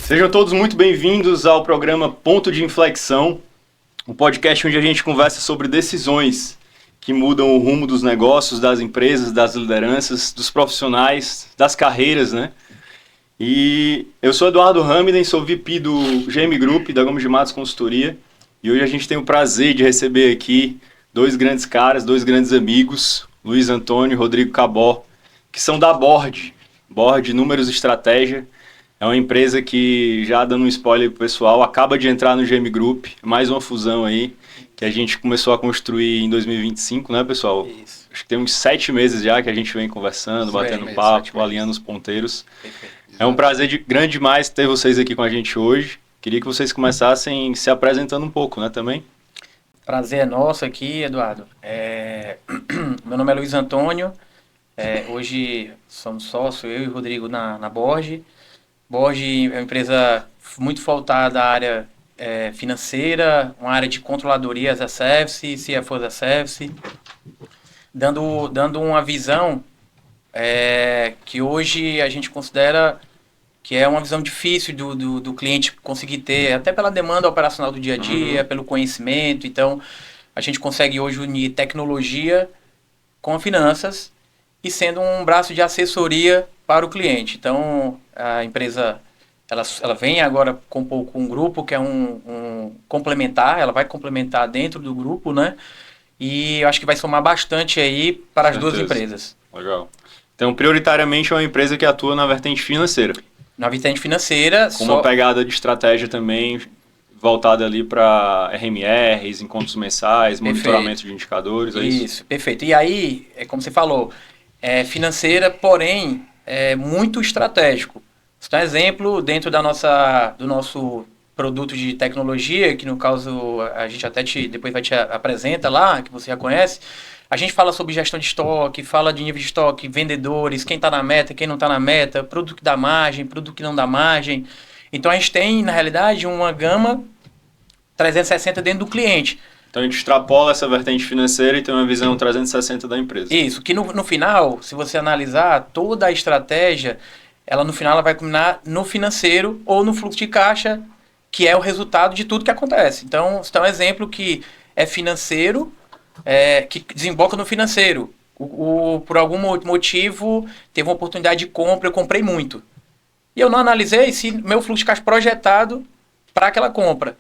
Sejam todos muito bem-vindos ao programa Ponto de Inflexão, um podcast onde a gente conversa sobre decisões que mudam o rumo dos negócios, das empresas, das lideranças, dos profissionais, das carreiras, né? E eu sou Eduardo Ramiden, sou VP do GM Group, da Gomes de Matos Consultoria, e hoje a gente tem o prazer de receber aqui dois grandes caras, dois grandes amigos, Luiz Antônio e Rodrigo Cabó, que são da Board Números Estratégia. É uma empresa que, já dando um spoiler pro pessoal, acaba de entrar no GM Group, mais uma fusão aí, que a gente começou a construir em 2025, né, pessoal? Isso. Acho que tem uns 7 meses já que a gente vem conversando, batendo papo, alinhando os ponteiros. Perfeito. É um prazer grande demais ter vocês aqui com a gente hoje. Queria que vocês começassem se apresentando um pouco, né, também? Prazer é nosso aqui, Eduardo. Meu nome é Luiz Antônio. Hoje somos sócios, eu e o Rodrigo, na Board. Board é uma empresa muito voltada à área financeira, uma área de controladoria as a service, CFO as a service, dando uma visão que hoje a gente considera que é uma visão difícil do cliente conseguir ter, até pela demanda operacional do dia a dia, pelo conhecimento. Então, a gente consegue hoje unir tecnologia com finanças e sendo um braço de assessoria para o cliente. Então, a empresa ela vem agora compor com um grupo que é um complementar, ela vai complementar dentro do grupo, né? E eu acho que vai somar bastante aí para as duas empresas. Legal. Então, prioritariamente é uma empresa que atua na vertente financeira. Na vertente financeira... Com uma pegada de estratégia também voltada ali para RMRs, encontros mensais, monitoramento de indicadores, é isso? Isso, perfeito. E aí, como você falou, financeira, porém, muito estratégico. Você tem um exemplo dentro do nosso produto de tecnologia, que no caso a gente até depois vai te apresenta lá, que você já conhece. A gente fala sobre gestão de estoque, fala de nível de estoque, vendedores, quem está na meta, quem não está na meta, produto que dá margem, produto que não dá margem. Então a gente tem, na realidade, uma gama 360 dentro do cliente. Então a gente extrapola essa vertente financeira e tem uma visão 360 da empresa. Isso, que no final, se você analisar toda a estratégia, ela no final ela vai culminar no financeiro ou no fluxo de caixa, que é o resultado de tudo que acontece. Então, você tem um exemplo que é financeiro, que desemboca no financeiro. Por algum motivo, teve uma oportunidade de compra, eu comprei muito. E eu não analisei se meu fluxo de caixa projetado para aquela compra.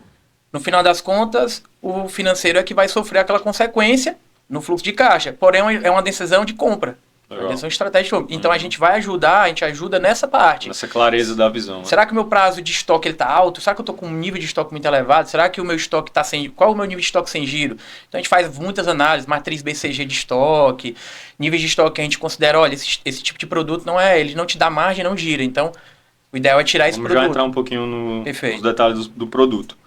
No final das contas, o financeiro é que vai sofrer aquela consequência no fluxo de caixa. Porém, é uma decisão de compra. Legal. Uma decisão estratégica. Então, a gente ajuda nessa parte. Nessa clareza da visão. Né? Será que o meu prazo de estoque está alto? Será que eu estou com um nível de estoque muito elevado? Será que o meu estoque está sem... Qual é o meu nível de estoque sem giro? Então, a gente faz muitas análises, matriz BCG de estoque, níveis de estoque que a gente considera, olha, esse tipo de produto ele não te dá margem, não gira. Então, o ideal é tirar esse produto. Vamos já entrar um pouquinho nos detalhes do produto.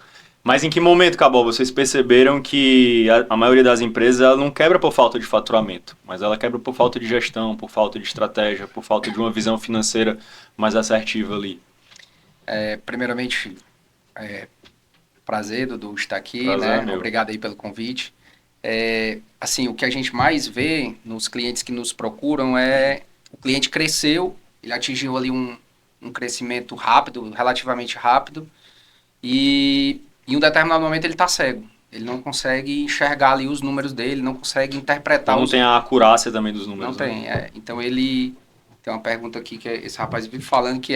Mas em que momento, Cabó, vocês perceberam que a maioria das empresas ela não quebra por falta de faturamento, mas ela quebra por falta de gestão, por falta de estratégia, por falta de uma visão financeira mais assertiva ali? Primeiramente, prazer, Dudu, estar aqui, prazer, né? Obrigado aí pelo convite. Assim, o que a gente mais vê nos clientes que nos procuram o cliente cresceu, ele atingiu ali um crescimento rápido, relativamente rápido, e em um determinado momento ele está cego. Ele não consegue enxergar ali os números dele, não consegue interpretar. Então não tem a acurácia também dos números. Não tem, Então ele... Tem uma pergunta aqui que esse rapaz vive falando, que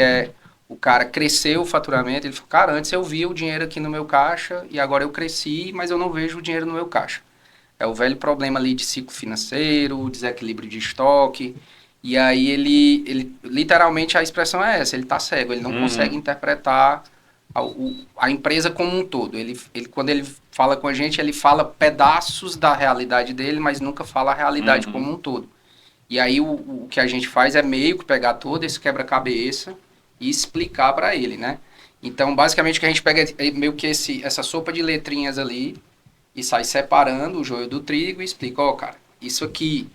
o cara cresceu o faturamento, ele falou, cara, antes eu via o dinheiro aqui no meu caixa e agora eu cresci, mas eu não vejo o dinheiro no meu caixa. É o velho problema ali de ciclo financeiro, desequilíbrio de estoque. E aí ele literalmente a expressão é essa, ele está cego, ele não consegue interpretar a empresa como um todo. Ele, quando ele fala com a gente, ele fala pedaços da realidade dele, mas nunca fala a realidade como um todo. E aí o que a gente faz é meio que pegar todo esse quebra-cabeça e explicar para ele, né? Então, basicamente, o que a gente pega é meio que essa sopa de letrinhas ali e sai separando o joio do trigo e explica, cara, isso aqui,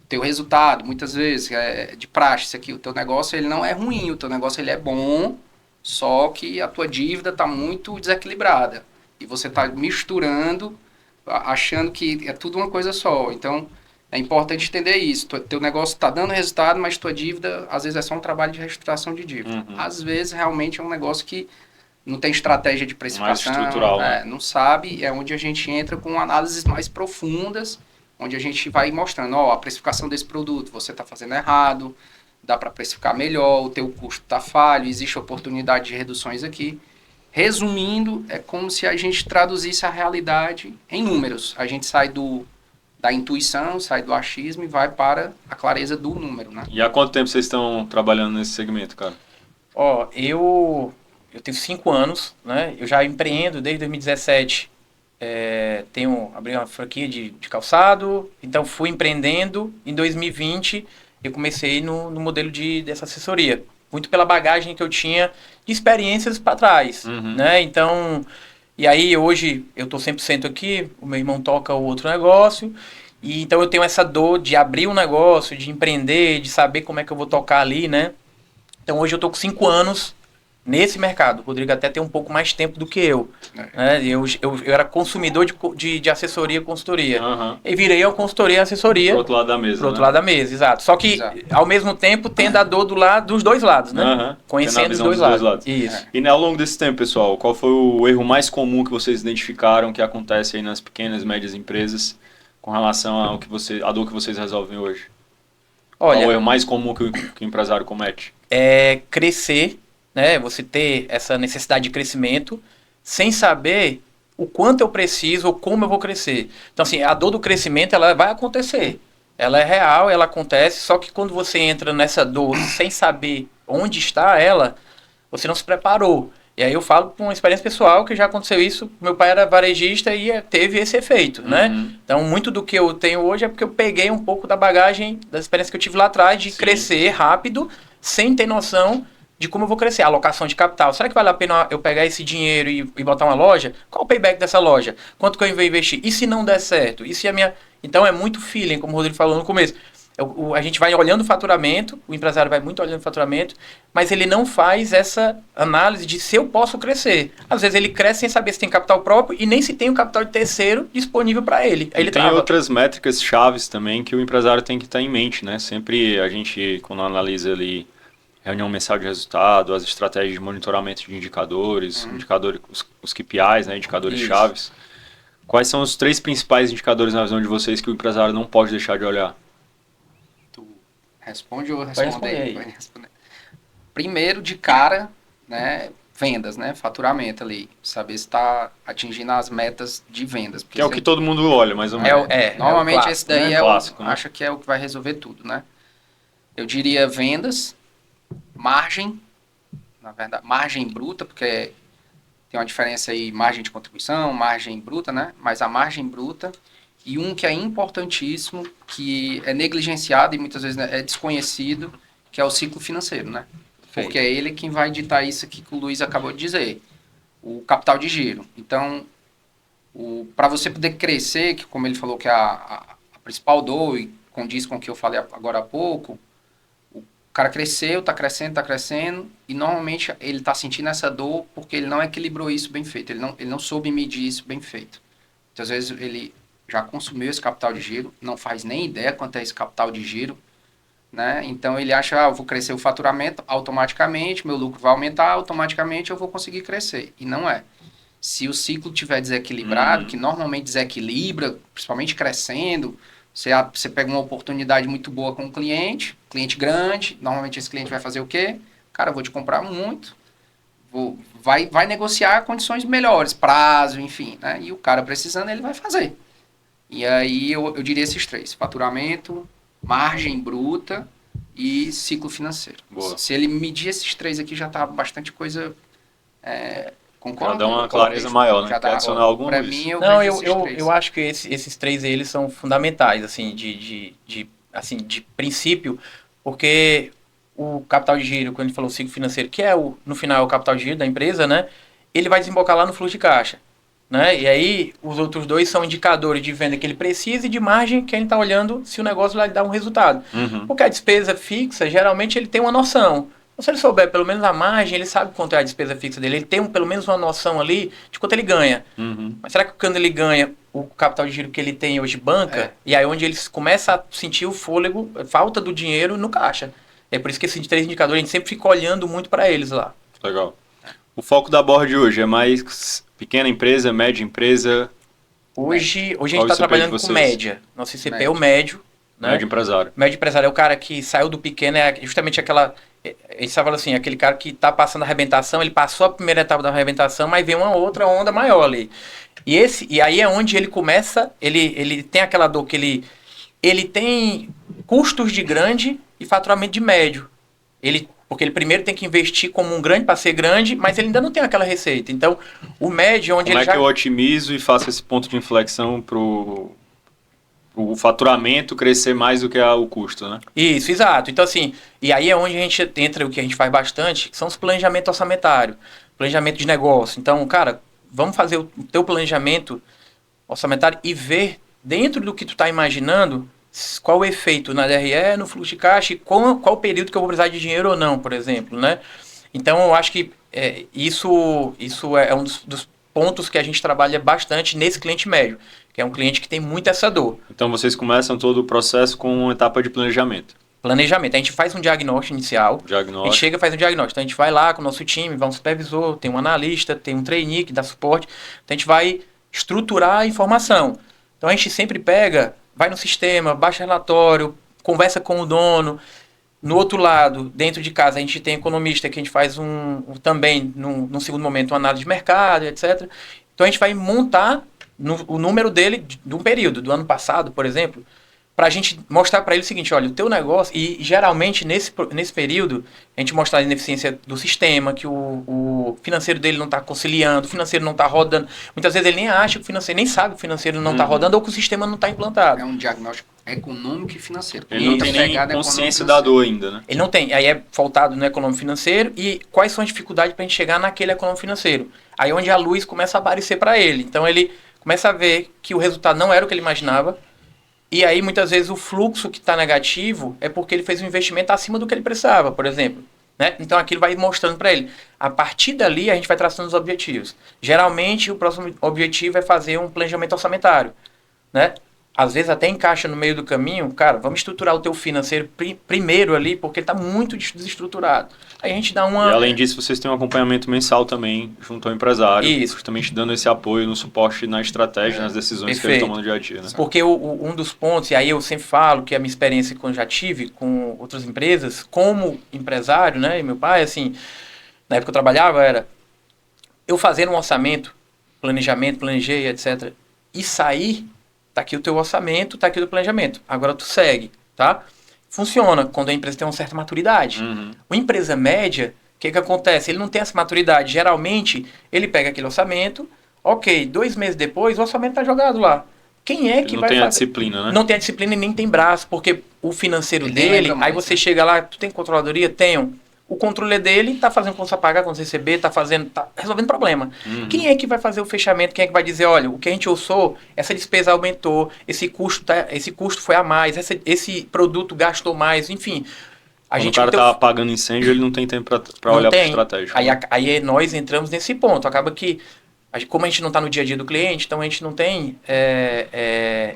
teu resultado, muitas vezes, é de praxe, isso aqui, o teu negócio ele não é ruim, o teu negócio ele é bom, só que a tua dívida está muito desequilibrada. E você está misturando, achando que é tudo uma coisa só. Então, É importante entender isso. Teu negócio está dando resultado, mas tua dívida, às vezes, é só um trabalho de reestruturação de dívida. Às vezes, realmente, é um negócio que não tem estratégia de precificação, mais estrutural, né? não sabe, é onde a gente entra com análises mais profundas, onde a gente vai mostrando, a precificação desse produto, você está fazendo errado, dá para precificar melhor, o teu custo está falho, existe oportunidade de reduções aqui. Resumindo, é como se a gente traduzisse a realidade em números. A gente sai da intuição, sai do achismo e vai para a clareza do número, né? E há quanto tempo vocês estão trabalhando nesse segmento, cara? Eu tenho 5 anos, né? Eu já empreendo desde 2017. Abri uma franquia de calçado, então fui empreendendo. Em 2020, eu comecei no modelo dessa assessoria. Muito pela bagagem que eu tinha de experiências para trás, né? Então, e aí hoje eu estou 100% aqui, o meu irmão toca o outro negócio, e então eu tenho essa dor de abrir um negócio, de empreender, de saber como é que eu vou tocar ali, né? Então hoje eu estou com 5 anos nesse mercado. O Rodrigo até tem um pouco mais tempo do que eu. Né? Eu era consumidor de assessoria e consultoria. E virei a consultoria e assessoria. Pro outro lado da mesa. Pro outro lado da mesa, exato. Só que, ao mesmo tempo, tendo a dor dos dois lados, né? Conhecendo os dois lados. Isso. E ao longo desse tempo, pessoal, qual foi o erro mais comum que vocês identificaram que acontece aí nas pequenas e médias empresas com relação à dor que vocês resolvem hoje? Olha, qual é o erro mais comum que o empresário comete? É crescer, né? Você ter essa necessidade de crescimento sem saber o quanto eu preciso ou como eu vou crescer. Então, assim, a dor do crescimento, ela vai acontecer. Ela é real, ela acontece, só que quando você entra nessa dor sem saber onde está ela, você não se preparou. E aí eu falo com uma experiência pessoal que já aconteceu isso. Meu pai era varejista e teve esse efeito, né? Então, muito do que eu tenho hoje é porque eu peguei um pouco da bagagem, da experiência que eu tive lá atrás, de crescer rápido, sem ter noção de como eu vou crescer. A alocação de capital. Será que vale a pena eu pegar esse dinheiro e botar uma loja? Qual o payback dessa loja? Quanto que eu vou investir? E se não der certo? E se a minha... Então, é muito feeling, como o Rodrigo falou no começo. A gente vai olhando o faturamento, o empresário vai muito olhando o faturamento, mas ele não faz essa análise de se eu posso crescer. Às vezes ele cresce sem saber se tem capital próprio e nem se tem um capital de terceiro disponível para ele. Aí ele tem outras métricas chaves também que o empresário tem que estar em mente, né? Sempre a gente, quando analisa ali reunião mensal de resultado, as estratégias de monitoramento de indicadores, os KPIs, né? Indicadores chaves. Quais são os 3 principais indicadores na visão de vocês que o empresário não pode deixar de olhar? Responde ou responder? Vai responder. Primeiro, de cara, né, vendas, né, faturamento ali. Saber se está atingindo as metas de vendas. Que é o que todo mundo olha, mais ou menos. Normalmente clássico, esse daí é clássico, né? Acha que é o que vai resolver tudo, né? Eu diria vendas, margem, na verdade, margem bruta, porque tem uma diferença aí, margem de contribuição, margem bruta, né? Mas a margem bruta... E um que é importantíssimo, que é negligenciado e muitas vezes é desconhecido, que é o ciclo financeiro, né? Porque é ele quem vai ditar isso aqui que o Luiz acabou de dizer, o capital de giro. Então, para você poder crescer, que como ele falou que é a principal dor, e condiz com o que eu falei agora há pouco, o cara cresceu, está crescendo, e normalmente ele está sentindo essa dor porque ele não equilibrou isso bem feito, ele não soube medir isso bem feito. Então, às vezes, ele já consumiu esse capital de giro, não faz nem ideia quanto é esse capital de giro, né? Então ele acha, eu vou crescer o faturamento automaticamente, meu lucro vai aumentar, automaticamente eu vou conseguir crescer. E não é. Se o ciclo estiver desequilibrado, que normalmente desequilibra, principalmente crescendo, você pega uma oportunidade muito boa com um cliente grande, normalmente esse cliente vai fazer o quê? Cara, eu vou te comprar muito, vai negociar condições melhores, prazo, enfim, né? E o cara precisando, ele vai fazer. E aí eu diria esses 3, faturamento, margem bruta e ciclo financeiro. Boa. Se ele medir esses 3 aqui, já está bastante coisa... Concordo? Já dá uma clareza maior, né? Quer adicionar algum? Para mim, eu acho que esses 3 eles são fundamentais, assim, de princípio, porque o capital de giro, quando a gente falou ciclo financeiro, que no final é o capital de giro da empresa, né? Ele vai desembocar lá no fluxo de caixa. Né? E aí, os outros 2 são indicadores de venda que ele precisa e de margem que ele está olhando se o negócio vai dar um resultado. Porque a despesa fixa, geralmente, ele tem uma noção. Se ele souber pelo menos a margem, ele sabe quanto é a despesa fixa dele. Ele tem pelo menos uma noção ali de quanto ele ganha. Mas será que quando ele ganha, o capital de giro que ele tem hoje banca, e aí onde eles começam a sentir o fôlego, falta do dinheiro no caixa. É por isso que esses 3 indicadores a gente sempre fica olhando muito para eles lá. Legal. O foco da Board hoje é mais pequena empresa, média empresa? Hoje a gente está trabalhando com média. Nosso ICP é o médio. Né? Médio empresário. Médio empresário é o cara que saiu do pequeno, é justamente aquela... A gente fala assim, aquele cara que está passando a arrebentação, ele passou a primeira etapa da arrebentação, mas vem uma outra onda maior ali. E aí é onde ele começa, ele tem aquela dor que ele tem custos de grande e faturamento de médio. Porque ele primeiro tem que investir como um grande para ser grande, mas ele ainda não tem aquela receita. Então, o médio, onde Como ele é que eu otimizo e faço esse ponto de inflexão para o faturamento crescer mais do que o custo, né? Isso, exato. Então, assim, e aí é onde a gente entra, o que a gente faz bastante, que são os planejamentos orçamentários, planejamento de negócio. Então, cara, vamos fazer o teu planejamento orçamentário e ver, dentro do que tu está imaginando, qual o efeito na DRE, no fluxo de caixa e qual o período que eu vou precisar de dinheiro ou não, por exemplo, né? Então, eu acho que isso é um dos pontos que a gente trabalha bastante nesse cliente médio, que é um cliente que tem muito essa dor. Então, vocês começam todo o processo com uma etapa de planejamento. Planejamento. A gente faz um diagnóstico inicial. A gente chega e faz um diagnóstico. Então, a gente vai lá com o nosso time, vai um supervisor, tem um analista, tem um trainee que dá suporte. Então, a gente vai estruturar a informação. Então, a gente sempre pega, vai no sistema, baixa relatório, conversa com o dono. No outro lado, dentro de casa, a gente tem economista que a gente faz também, num segundo momento, uma análise de mercado, etc. Então, a gente vai montar o número dele de um período, do ano passado, por exemplo, para a gente mostrar para ele o seguinte, olha, o teu negócio, e geralmente nesse período, a gente mostra a ineficiência do sistema, que o financeiro dele não está conciliando, o financeiro não está rodando. Muitas vezes ele nem acha que o financeiro, nem sabe que o financeiro não está rodando ou que o sistema não está implantado. É um diagnóstico econômico e financeiro. Ele não tem nem consciência da dor ainda, né? Ele não tem. Aí é faltado no econômico financeiro e quais são as dificuldades para a gente chegar naquele econômico financeiro. Aí é onde a luz começa a aparecer para ele. Então ele começa a ver que o resultado não era o que ele imaginava. E aí, muitas vezes, o fluxo que está negativo é porque ele fez um investimento acima do que ele precisava, por exemplo. Né? Então, aquilo vai mostrando para ele. A partir dali, a gente vai traçando os objetivos. Geralmente, o próximo objetivo é fazer um planejamento orçamentário. Né? Às vezes, até encaixa no meio do caminho. Cara, vamos estruturar o teu financeiro primeiro ali, porque ele está muito desestruturado. Aí a gente dá uma... E, além disso, vocês têm um acompanhamento mensal também, junto ao empresário. Isso. Justamente dando esse apoio no suporte, na estratégia, nas decisões que ele toma no dia a dia. Né? Porque um dos pontos, e aí eu sempre falo que a minha experiência que eu já tive com outras empresas, como empresário, né, e meu pai, assim, na época que eu trabalhava, era eu fazer um orçamento, planejamento, planejei, etc. E sair, tá aqui o teu orçamento, tá aqui o planejamento. Agora tu segue, tá? Funciona quando a empresa tem uma certa maturidade. Uma empresa média, o que acontece? Ele não tem essa maturidade. Geralmente, ele pega aquele orçamento, ok, 2 meses depois, o orçamento está jogado lá. Quem é que vai fazer? Não tem a disciplina, né? Não tem a disciplina e nem tem braço, porque o financeiro dele, aí você chega lá, tu tem controladoria? Tenho. O controle dele está fazendo conta a pagar, conta a receber, está resolvendo problema. Quem é que vai fazer o fechamento? Quem é que vai dizer, olha, o que a gente usou, essa despesa aumentou, esse custo foi a mais, esse produto gastou mais, enfim. Quando o cara está apagando incêndio, ele não tem tempo para olhar para a estratégia. Aí nós entramos nesse ponto. Acaba que, como a gente não está no dia a dia do cliente, então a gente não tem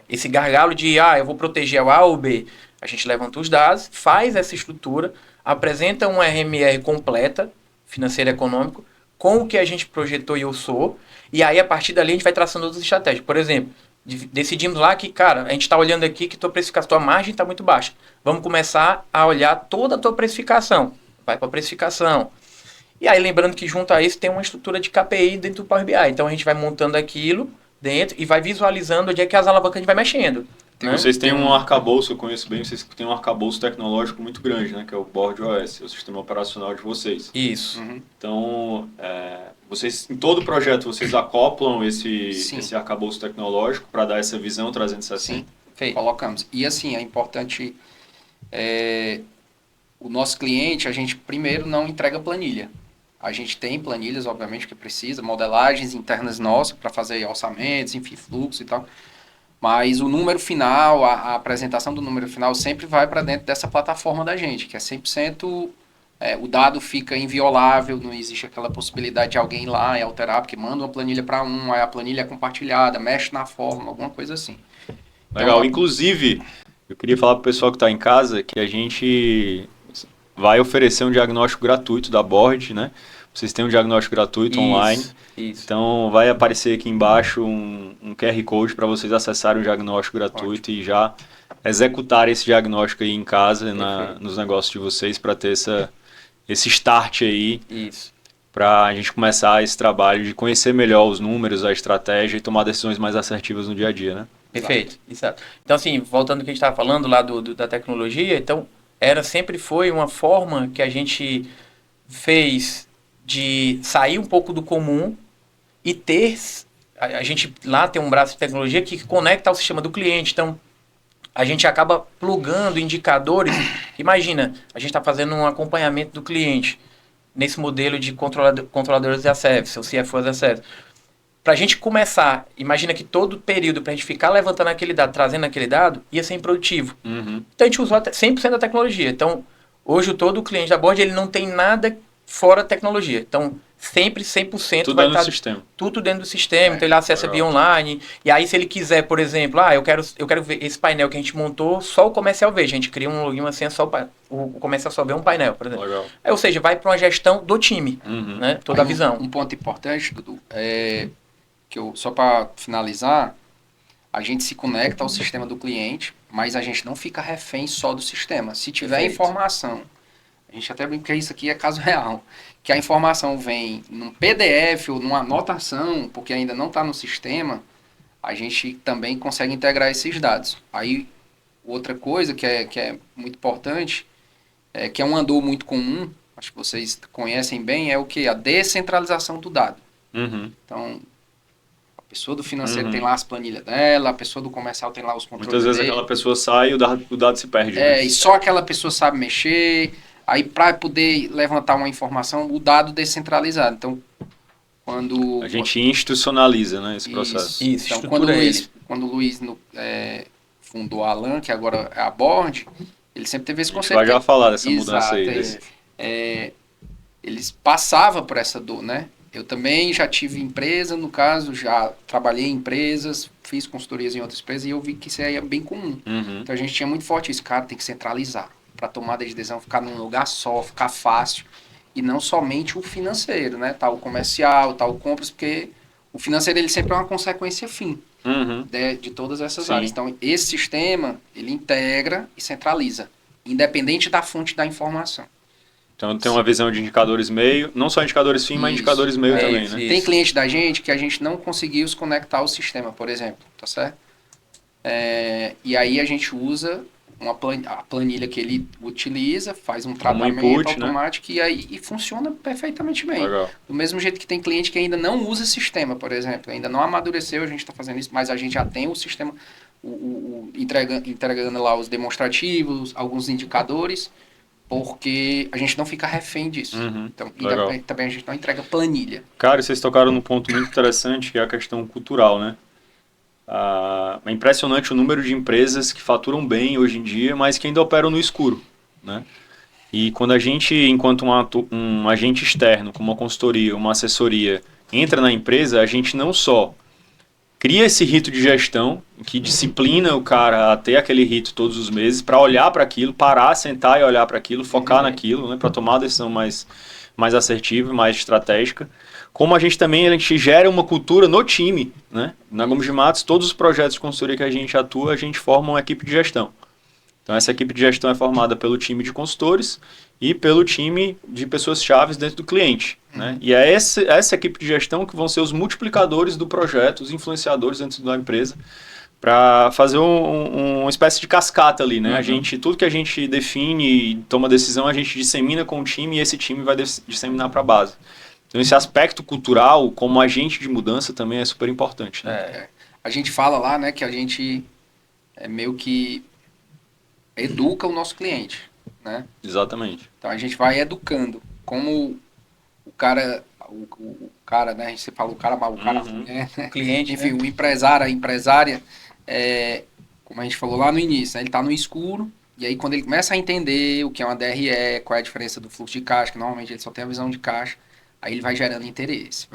esse gargalo de, eu vou proteger o A ou B. A gente levanta os dados, faz essa estrutura, apresenta um RMR completa, financeiro e econômico, com o que a gente projetou e eu sou, e aí a partir dali a gente vai traçando outras estratégias. Por exemplo, decidimos lá que, cara, a gente está olhando aqui que tua margem está muito baixa. Vamos começar a olhar toda a tua precificação. Vai para a precificação. E aí, lembrando que junto a isso tem uma estrutura de KPI dentro do Power BI. Então, a gente vai montando aquilo dentro e vai visualizando onde é que as alavancas a gente vai mexendo. Né? Vocês têm um arcabouço, eu conheço bem, vocês têm um arcabouço tecnológico muito grande, né? Que é o Board OS, o sistema operacional de vocês. Isso. Então, vocês, em todo projeto, vocês acoplam esse arcabouço tecnológico para dar essa visão 360? Sim, colocamos. E assim, é importante, o nosso cliente, a gente primeiro não entrega planilha. A gente tem planilhas, obviamente, que precisa, modelagens internas nossas para fazer orçamentos, enfim, fluxo e tal. Mas o número final, a apresentação do número final sempre vai para dentro dessa plataforma da gente, que é 100% o dado fica inviolável, não existe aquela possibilidade de alguém ir lá e alterar, porque manda uma planilha para um, aí a planilha é compartilhada, mexe na fórmula, alguma coisa assim. Legal. Então, Inclusive, eu queria falar para o pessoal que está em casa que a gente vai oferecer um diagnóstico gratuito da Board, né? Vocês têm um diagnóstico gratuito online. Isso. Então, vai aparecer aqui embaixo um QR Code para vocês acessarem o diagnóstico gratuito e já executarem esse diagnóstico aí em casa, nos negócios de vocês, para ter esse start aí. Isso. Para a gente começar esse trabalho de conhecer melhor os números, a estratégia e tomar decisões mais assertivas no dia a dia, né? Perfeito, exato. Então, assim, voltando ao que a gente estava falando lá da tecnologia, então, sempre foi uma forma que a gente fez de sair um pouco do comum e a gente lá tem um braço de tecnologia que conecta ao sistema do cliente. Então, a gente acaba plugando indicadores. Imagina, a gente está fazendo um acompanhamento do cliente nesse modelo de controladores de acesso, o CFO as acesso. Para a gente começar, imagina que todo período, para a gente ficar levantando aquele dado, trazendo aquele dado, ia ser improdutivo. Uhum. Então, a gente usou 100% da tecnologia. Então, hoje, todo o cliente da Board, ele não tem nada fora da tecnologia. Então, sempre 100% tudo vai dentro estar do sistema. tudo dentro do sistema. Então, ele acessa via online. E aí, se ele quiser, por exemplo, eu quero ver esse painel que a gente montou, só o comercial ver. A gente cria um login, uma senha, só o comercial só vê um painel, por exemplo. Legal. Ou seja, vai para uma gestão do time, né? Toda a visão. Um ponto importante, Dudu, só para finalizar, a gente se conecta ao sistema do cliente, mas a gente não fica refém só do sistema. Se tiver Perfeito. Informação, a gente até brinca que isso aqui é caso real, que a informação vem num PDF ou numa anotação, porque ainda não está no sistema, a gente também consegue integrar esses dados. Aí, outra coisa que é muito importante, que é um andor muito comum, acho que vocês conhecem bem, é o que? A descentralização do dado. Uhum. Então, a pessoa do financeiro tem lá as planilhas dela, a pessoa do comercial tem lá os controles Muitas vezes dele. aquela pessoa sai e o dado se perde. E só aquela pessoa sabe mexer. Aí, para poder levantar uma informação, o dado descentralizado. Então, quando... A gente institucionaliza, né, esse processo. Isso, então, quando o Luiz fundou a Alan, que agora é a Board, ele sempre teve esse conceito. A gente vai já falar dessa mudança aí. Eles passavam por essa dor, né? Eu também já tive empresa, no caso, já trabalhei em empresas, fiz consultorias em outras empresas e eu vi que isso aí é bem comum. Uhum. Então a gente tinha muito forte isso, cara, tem que centralizar para tomada de decisão ficar num lugar só, ficar fácil e não somente o financeiro, né? Tá o comercial, tá o compras, porque o financeiro ele sempre é uma consequência fim de todas essas áreas. Então esse sistema ele integra e centraliza, independente da fonte da informação. Então tem uma visão de indicadores meio, não só indicadores fim, mas indicadores meio também, né? Tem cliente da gente que a gente não conseguiu se conectar ao sistema, por exemplo, tá certo? E aí a gente usa a planilha que ele utiliza, faz um tratamento automático, né? e funciona perfeitamente bem. Legal. Do mesmo jeito que tem cliente que ainda não usa sistema, por exemplo, ainda não amadureceu, a gente está fazendo isso, mas a gente já tem o sistema entregando lá os demonstrativos, alguns indicadores, porque a gente não fica refém disso. Então, e também a gente não entrega planilha. Cara, vocês tocaram num ponto muito interessante, que é a questão cultural, né? É impressionante o número de empresas que faturam bem hoje em dia, mas que ainda operam no escuro, né? E quando a gente, enquanto um agente externo, como uma consultoria, uma assessoria, entra na empresa, a gente não só cria esse rito de gestão, que disciplina o cara a ter aquele rito todos os meses, para olhar para aquilo, parar, sentar e olhar para aquilo, focar naquilo, né, para tomar a decisão mais assertiva, mais estratégica. Como a gente gera uma cultura no time, né? Na Gomes de Matos, todos os projetos de consultoria que a gente atua, a gente forma uma equipe de gestão. Então essa equipe de gestão é formada pelo time de consultores e pelo time de pessoas chaves dentro do cliente, né? E é essa equipe de gestão que vão ser os multiplicadores do projeto, os influenciadores dentro da empresa, para fazer uma espécie de cascata ali, né? Tudo que a gente define e toma decisão, a gente dissemina com o time e esse time vai disseminar para a base. Então esse aspecto cultural, como agente de mudança, também é super importante, né? A gente fala lá, né, que a gente meio que educa o nosso cliente, né? Exatamente. Então a gente vai educando. Como o cara, né? Você fala o cara mal, o cara né? O cliente, enfim, né? o empresário, a empresária, como a gente falou lá no início, né? Ele está no escuro E aí, quando ele começa a entender o que é uma DRE, qual é a diferença do fluxo de caixa, que normalmente ele só tem a visão de caixa, aí ele vai gerando interesse,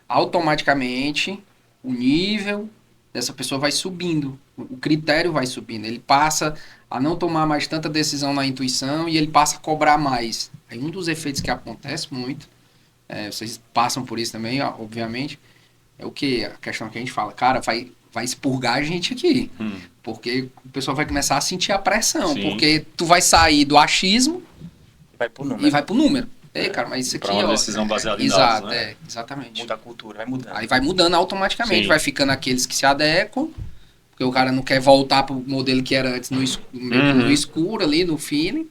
Automaticamente, o nível dessa pessoa vai subindo, o critério vai subindo. Ele passa a não tomar mais tanta decisão na intuição e ele passa a cobrar mais. Aí um dos efeitos que acontece muito, vocês passam por isso também, obviamente, é o que? A questão que a gente fala, cara, vai expurgar a gente aqui. Porque o pessoal vai começar a sentir a pressão. Sim. Porque tu vai sair do achismo e vai pro número. Ei, cara, mas isso aqui, Pra uma decisão baseada em exato, dados, né? Exatamente. Muda a cultura, vai mudando. Aí vai mudando automaticamente, Sim. vai ficando aqueles que se adequam, porque o cara não quer voltar pro modelo que era antes no escuro ali, no feeling.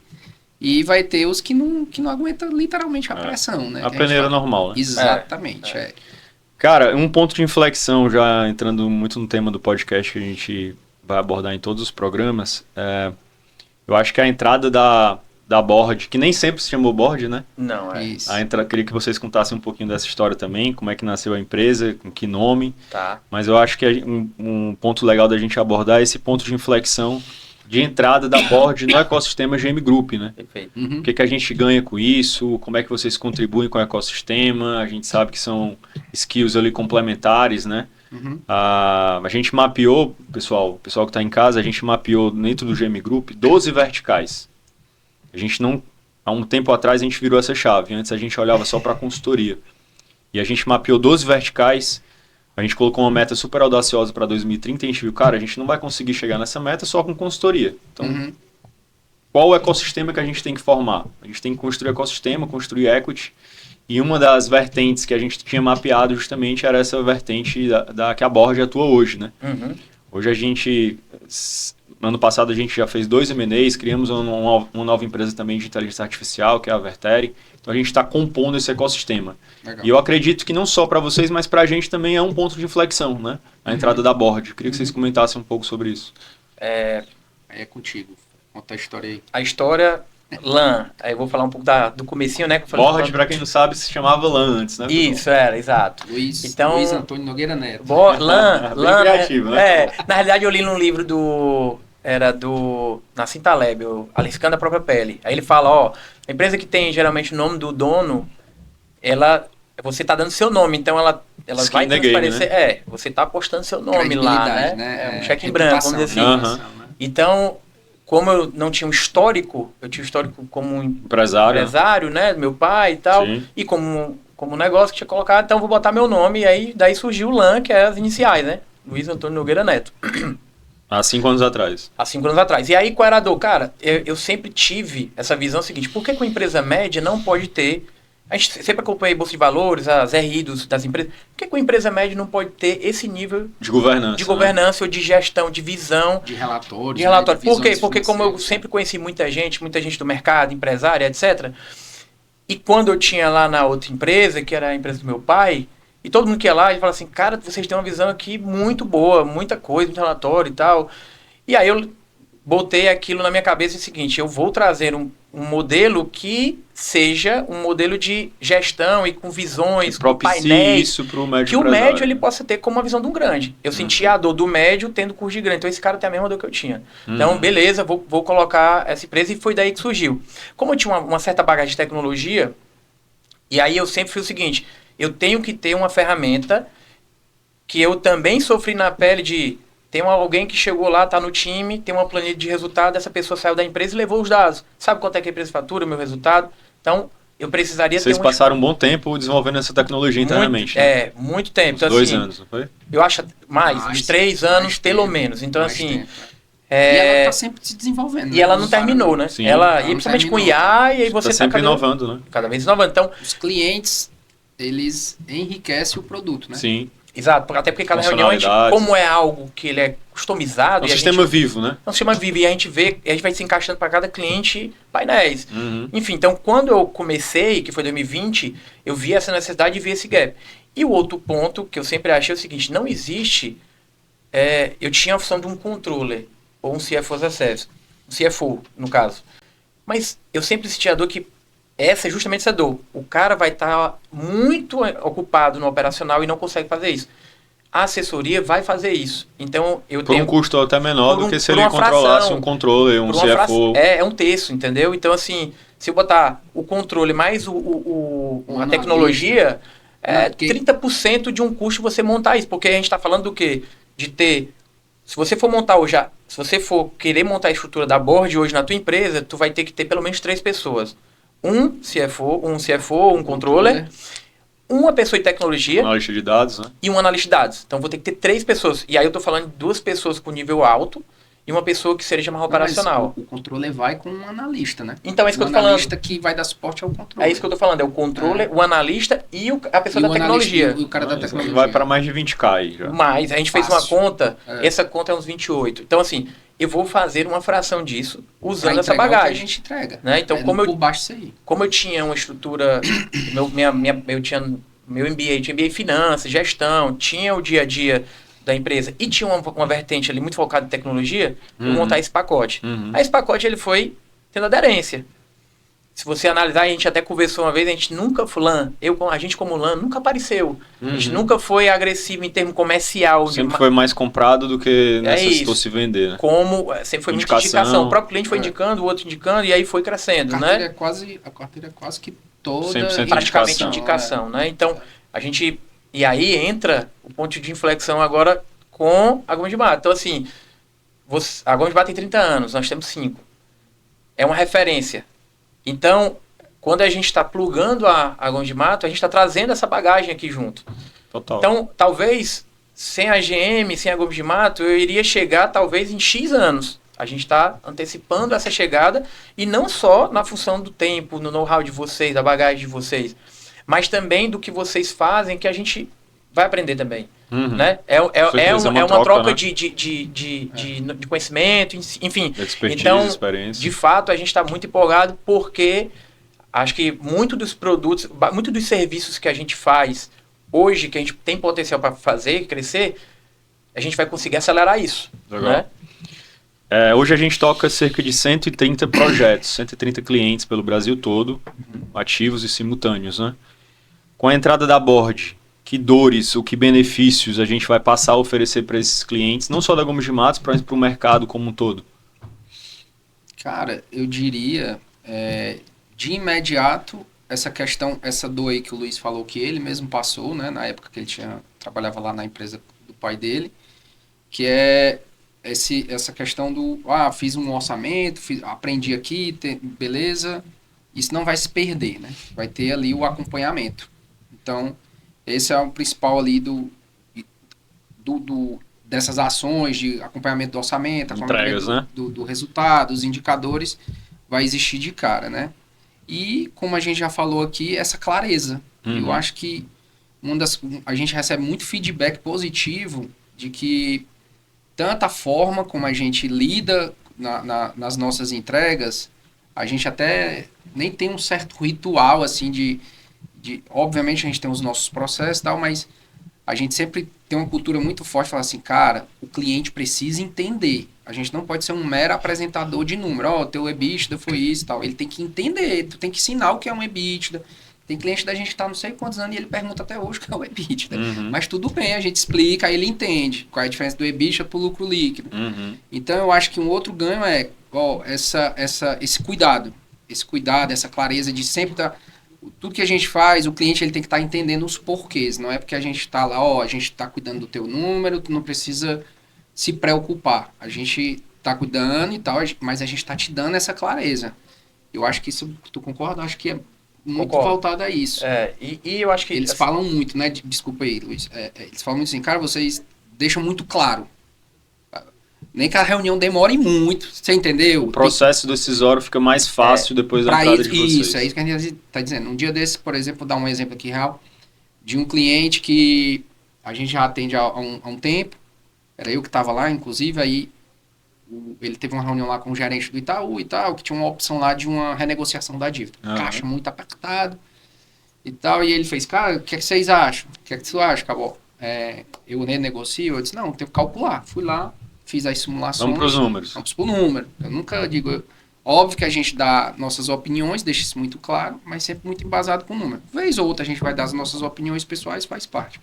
E vai ter os que não aguentam literalmente a pressão, né? A peneira normal, né? Exatamente, Cara, um ponto de inflexão, já entrando muito no tema do podcast que a gente vai abordar em todos os programas, eu acho que a entrada da board, que nem sempre se chamou board, né? Não, Isso. Queria que vocês contassem um pouquinho dessa história também, como é que nasceu a empresa, com que nome. Tá. Mas eu acho que um ponto legal da gente abordar é esse ponto de inflexão de entrada da board no ecossistema GM Group, né? Perfeito. O que a gente ganha com isso, como é que vocês contribuem com o ecossistema, a gente sabe que são skills ali complementares, né? A gente mapeou, o pessoal que está em casa, a gente mapeou dentro do GM Group 12 verticais. A gente não, há um tempo atrás a gente virou essa chave, antes a gente olhava só para a consultoria. E a gente mapeou 12 verticais, a gente colocou uma meta super audaciosa para 2030 e a gente viu, cara, a gente não vai conseguir chegar nessa meta só com consultoria. Então, qual o ecossistema que a gente tem que formar? A gente tem que construir ecossistema, construir equity. E uma das vertentes que a gente tinha mapeado justamente era essa vertente que a Board atua hoje, né? Hoje a gente, ano passado a gente já fez 2 M&As, criamos uma nova empresa também de inteligência artificial, que é a Verteri. Então a gente está compondo esse ecossistema. Legal. E eu acredito que não só para vocês, mas para a gente também é um ponto de inflexão, né? A entrada da Board. Eu queria que vocês comentassem um pouco sobre isso. Aí é contigo. Conta a história aí. A história... LAN, aí eu vou falar um pouco do comecinho, né? Que eu falei Board, para quem não sabe, se chamava LAN antes, né? Isso, era, exato. Luiz Antônio Nogueira Neto. LAN, criativo, né? Na realidade eu li num livro do Nassim Taleb, Arriscando a Própria Pele. Aí ele fala, a empresa que tem geralmente o nome do dono, você tá dando seu nome, então ela vai transparecer, game, né? Você tá apostando seu nome lá, né? É um cheque em branco, vamos dizer assim. Então, como eu não tinha um histórico, eu tinha um histórico como empresário, né, meu pai e tal, sim. E como negócio que tinha colocado, então eu vou botar meu nome, e aí daí surgiu o LAN, que é as iniciais, né, Luiz Antônio Nogueira Neto. Há 5 anos atrás. Há 5 anos atrás. E aí qual era a dor? Cara, eu sempre tive essa visão seguinte, por que uma empresa média não pode ter, a gente sempre acompanha Bolsa de Valores, as RI das empresas, por que uma empresa média não pode ter esse nível de governança, ou de gestão, de visão, de relatório. Por quê? Porque como eu sempre conheci muita gente do mercado, empresária, etc. E quando eu tinha lá na outra empresa, que era a empresa do meu pai, e todo mundo que ia lá e falava assim, cara, vocês têm uma visão aqui muito boa, muita coisa, muito relatório e tal. E aí eu botei aquilo na minha cabeça o seguinte, eu vou trazer um modelo que seja um modelo de gestão e com visões, com painéis, isso pro médio que o médio ele possa ter como uma visão de um grande. Eu sentia a dor do médio tendo curso de grande, então esse cara tem a mesma dor que eu tinha. Então, beleza, vou colocar essa empresa e foi daí que surgiu. Como eu tinha uma certa bagagem de tecnologia, e aí eu sempre fiz o seguinte, eu tenho que ter uma ferramenta que eu também sofri na pele de... Tem alguém que chegou lá, está no time, tem uma planilha de resultado, essa pessoa saiu da empresa e levou os dados. Sabe quanto é que a empresa fatura, o meu resultado? Então, eu precisaria Vocês passaram um bom tempo desenvolvendo essa tecnologia internamente, né? Muito tempo. Então, 2 anos, não foi? Eu acho uns 3 anos, pelo menos. Então, assim... E ela está sempre se desenvolvendo. E ela não terminou, né? Sim, ela principalmente com IA, e aí você está sempre inovando, né? Cada vez inovando. Então, os clientes, eles enriquecem o produto, né? Sim. Exato, até porque cada reunião, como é algo que ele é customizado... É um sistema vivo, né? É um sistema vivo, e a gente vai se encaixando para cada cliente painéis. Enfim, então quando eu comecei, que foi 2020, eu vi essa necessidade e vi esse gap. E o outro ponto que eu sempre achei é o seguinte, não existe... eu tinha a função de um controller, ou um CFO Access, um CFO, no caso. Mas eu sempre senti a dor que essa é justamente essa dor. O cara vai estar muito ocupado no operacional e não consegue fazer isso. a assessoria vai fazer isso. Então, eu Por tenho... um custo até menor do que se por ele uma controlasse fração, um controle, um CFO. É um terço, entendeu? Então, assim, se eu botar o controle mais a tecnologia, Não, porque- 30% de um custo você montar isso. Porque a gente está falando do quê? De ter... Se você for montar hoje, se você for querer montar a estrutura da board hoje na tua empresa, tu vai ter que ter pelo menos 3 pessoas. Um CFO, um controller, uma pessoa de tecnologia Analista de dados, né? e um analista de dados. Então, vou ter que ter 3 pessoas. E aí eu tô falando de 2 pessoas com nível alto e uma pessoa que seja mais operacional. Mas o controller vai com um analista, né? Então, é isso que eu tô O falando. analista que vai dar suporte ao controller. É isso que eu tô falando. É o controller, o analista e a pessoa da tecnologia. E o cara da tecnologia. Vai para mais de 20k aí já. Mas a gente fez uma Fácil. conta, essa conta é uns 28. Então, assim, eu vou fazer uma fração disso usando Pra essa entregar o que bagagem. a gente entrega. Né? Então, por baixo disso aí. como eu tinha uma estrutura, eu tinha meu MBA, tinha MBA em finanças, gestão, tinha o dia a dia da empresa e tinha uma vertente ali muito focada em tecnologia, eu vou montar esse pacote. Aí esse pacote ele foi tendo aderência. Se você analisar, a gente até conversou uma vez, a gente nunca, a gente como LAN, nunca apareceu. A gente nunca foi agressivo em termo comercial. Sempre foi mais comprado do que necessitou isso. se vender, né? Sempre foi muita indicação. O próprio cliente foi indicando, o outro indicando, e aí foi crescendo, A né? carteira é quase que toda... 100% Praticamente indicação, né? Então, a gente... E aí entra o ponto de inflexão agora com a Gomes de Mato. Então, assim, a Gomes de Mato tem 30 anos, nós temos 5. É uma referência. Então, quando a gente está plugando a Gomes de Mato, a gente está trazendo essa bagagem aqui junto. Total. Então, talvez, sem a GM, sem a Gomes de Mato, eu iria chegar talvez em X anos. A gente está antecipando essa chegada, e não só na função do tempo, no know-how de vocês, da bagagem de vocês, mas também do que vocês fazem, que a gente vai aprender também. Né? É uma troca, né? de conhecimento, enfim. Então, de fato, a gente está muito empolgado porque acho que muito dos produtos, muito dos serviços que a gente faz hoje, que a gente tem potencial para fazer, crescer, a gente vai conseguir acelerar isso. Né? Hoje a gente toca cerca de 130 projetos, 130 clientes pelo Brasil todo, ativos e simultâneos. Né? Com a entrada da board, que dores, que benefícios a gente vai passar a oferecer para esses clientes, não só da Gomes de Mato, mas para o mercado como um todo? Cara, eu diria, de imediato, essa dor aí que o Luiz falou que ele mesmo passou, né, na época que ele trabalhava lá na empresa do pai dele, que é essa questão do, fiz um orçamento, aprendi aqui, beleza, isso não vai se perder, né? Vai ter ali o acompanhamento. Então, esse é o principal ali dessas ações de acompanhamento do orçamento, entregas, né? do resultado, dos indicadores, vai existir de cara, né? E, como a gente já falou aqui, essa clareza. Eu acho que a gente recebe muito feedback positivo de que tanto a forma como a gente lida nas nossas entregas, a gente até nem tem um certo ritual, assim, obviamente a gente tem os nossos processos e tal, mas a gente sempre tem uma cultura muito forte, falar assim, cara, o cliente precisa entender. A gente não pode ser um mero apresentador de número. Teu EBITDA foi isso e tal. Ele tem que entender, tu tem que ensinar o que é um EBITDA. Tem cliente da gente que tá não sei quantos anos e ele pergunta até hoje o que é o EBITDA. Mas tudo bem, a gente explica, aí ele entende qual é a diferença do EBITDA pro lucro líquido. Então eu acho que um outro ganho é esse cuidado. Esse cuidado, essa clareza de sempre estar... Tudo que a gente faz, o cliente ele tem que estar entendendo os porquês. Não é porque a gente está lá, a gente está cuidando do teu número, tu não precisa se preocupar. A gente está cuidando e tal, mas a gente está te dando essa clareza. Eu acho que isso, tu concorda? Eu acho que é muito voltado a isso. E eu acho que... Eles falam muito, né? Desculpa aí, Luiz. Eles falam muito assim, cara, vocês deixam muito claro. Nem que a reunião demore muito, você entendeu? O processo decisório fica mais fácil depois da entrada de vocês. Isso, é isso que a gente está dizendo. Um dia desse, por exemplo, vou dar um exemplo aqui real, de um cliente que a gente já atende há um tempo, era eu que estava lá, inclusive, aí ele teve uma reunião lá com o gerente do Itaú e tal, que tinha uma opção lá de uma renegociação da dívida. Caixa muito apertado e tal, e ele fez, cara, o que é que vocês acham? O que é que tu acha, Cabal? Eu renegocio? Eu disse, não, tenho que calcular. Fui lá, fiz as simulações. Vamos para os números. Vamos para o número. Eu nunca digo... Óbvio que a gente dá nossas opiniões, deixa isso muito claro, mas sempre muito embasado com o número. Vez ou outra a gente vai dar as nossas opiniões pessoais, faz parte.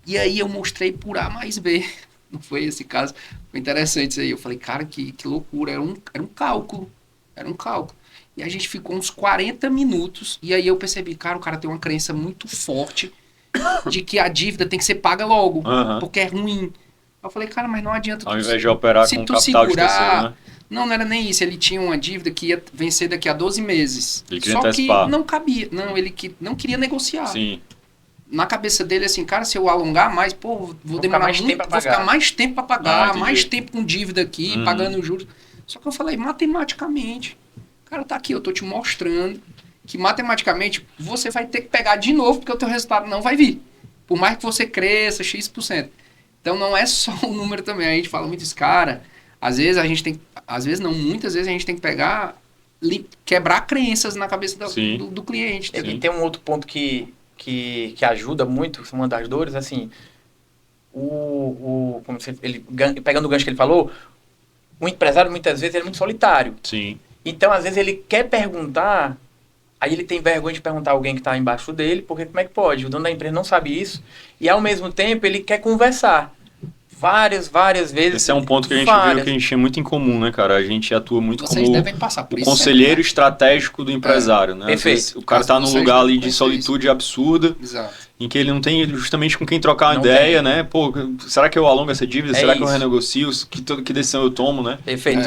E aí eu mostrei por A mais B. Não foi esse caso. Foi interessante isso aí. Eu falei, cara, que loucura. Era um cálculo. Era um cálculo. E a gente ficou uns 40 minutos. E aí eu percebi, cara, o cara tem uma crença muito forte de que a dívida tem que ser paga logo. Porque é ruim. Eu falei, cara, mas não adianta. Ao invés de operar com capital de terceiro, né? Não era nem isso. Ele tinha uma dívida que ia vencer daqui a 12 meses. Ele queria Só antecipar. que não cabia. Não, ele não queria negociar. Sim. Na cabeça dele, assim, cara, se eu alongar mais, pô, vou demorar muito, vou ficar mais tempo para pagar, mais tempo com dívida aqui, pagando juros. Só que eu falei, matematicamente, cara, tá aqui, eu tô te mostrando que matematicamente você vai ter que pegar de novo, porque o teu resultado não vai vir. Por mais que você cresça X%. Então não é só o número também, a gente fala muito isso, cara, às vezes a gente tem, às vezes não, muitas vezes a gente tem que pegar, quebrar crenças na cabeça do cliente. E tem um outro ponto que ajuda muito, uma das dores, assim, pegando o gancho que ele falou, o empresário muitas vezes ele é muito solitário. Sim. Então, às vezes, ele quer perguntar, aí ele tem vergonha de perguntar a alguém que está embaixo dele, porque como é que pode? O dono da empresa não sabe isso, e ao mesmo tempo ele quer conversar. Várias vezes. Esse é um ponto que a gente viu que a gente tem muito em comum, né, cara? A gente atua muito Vocês como devem passar por o isso conselheiro estratégico do empresário, né? Perfeito. O cara tá num lugar ali de solitude absurda, Exato. em que ele não tem justamente com quem trocar uma Não ideia, tem. né? Pô, será que eu alongo essa dívida? É Será que eu isso. renegocio? Que decisão eu tomo, né? Perfeito.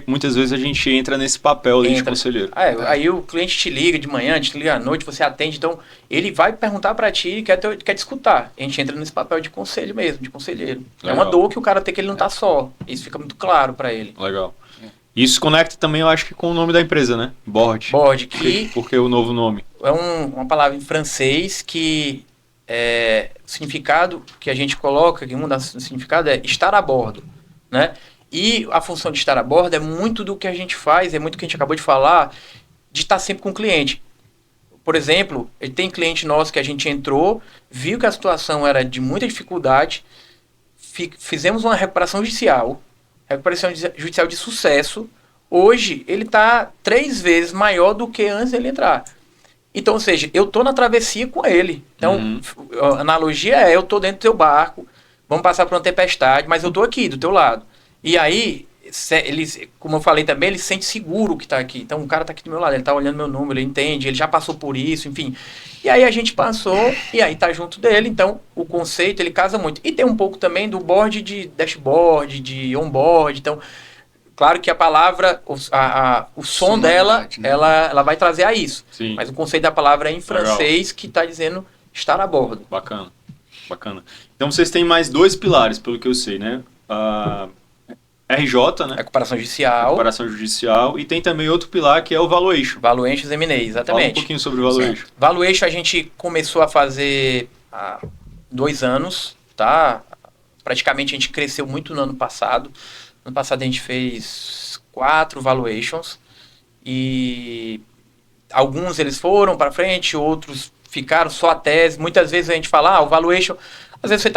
Muitas vezes a gente entra nesse papel ali de Entra. conselheiro. Aí o cliente te liga de manhã, te liga à noite, você atende, então ele vai perguntar para ti e quer te escutar. A gente entra nesse papel de conselho mesmo, de conselheiro. É uma Legal. dor que o cara tem, que ele não tá só. Isso fica muito claro para ele. Legal. Isso conecta também, eu acho que com o nome da empresa, né? Board. Board, que Porque o novo nome. é uma palavra em francês que o significado que a gente coloca, que um dos significados é estar a bordo, né? E a função de estar a bordo é muito do que a gente faz, é muito do que a gente acabou de falar, de estar sempre com o cliente. Por exemplo, tem cliente nosso que a gente entrou, viu que a situação era de muita dificuldade, fizemos uma recuperação judicial de sucesso. Hoje, ele está 3 vezes maior do que antes dele entrar. Então, ou seja, eu estou na travessia com ele. Então, a analogia é, eu estou dentro do teu barco, vamos passar por uma tempestade, mas eu estou aqui, do teu lado. E aí, ele, como eu falei também, ele se sente seguro que está aqui. Então, o cara está aqui do meu lado, ele está olhando meu número, ele entende, ele já passou por isso, enfim. E aí a gente passou, e aí está junto dele. Então, o conceito, ele casa muito. E tem um pouco também do board de dashboard, de onboard. Então, claro que a palavra, o som dela, né? ela vai trazer a isso. Sim. Mas o conceito da palavra é em francês, que está dizendo estar a bordo. Bacana. Então vocês têm mais 2 pilares, pelo que eu sei, né? RJ, né? Recuperação judicial. Recuperação judicial. E tem também outro pilar que é o Valuation. Valuations M&A, exatamente. Fala um pouquinho sobre o Valuation. Certo. Valuation a gente começou a fazer há 2 anos, tá? Praticamente a gente cresceu muito no ano passado. No ano passado a gente fez 4 valuations e alguns eles foram para frente, outros ficaram só a tese. Muitas vezes a gente fala, o valuation, às vezes você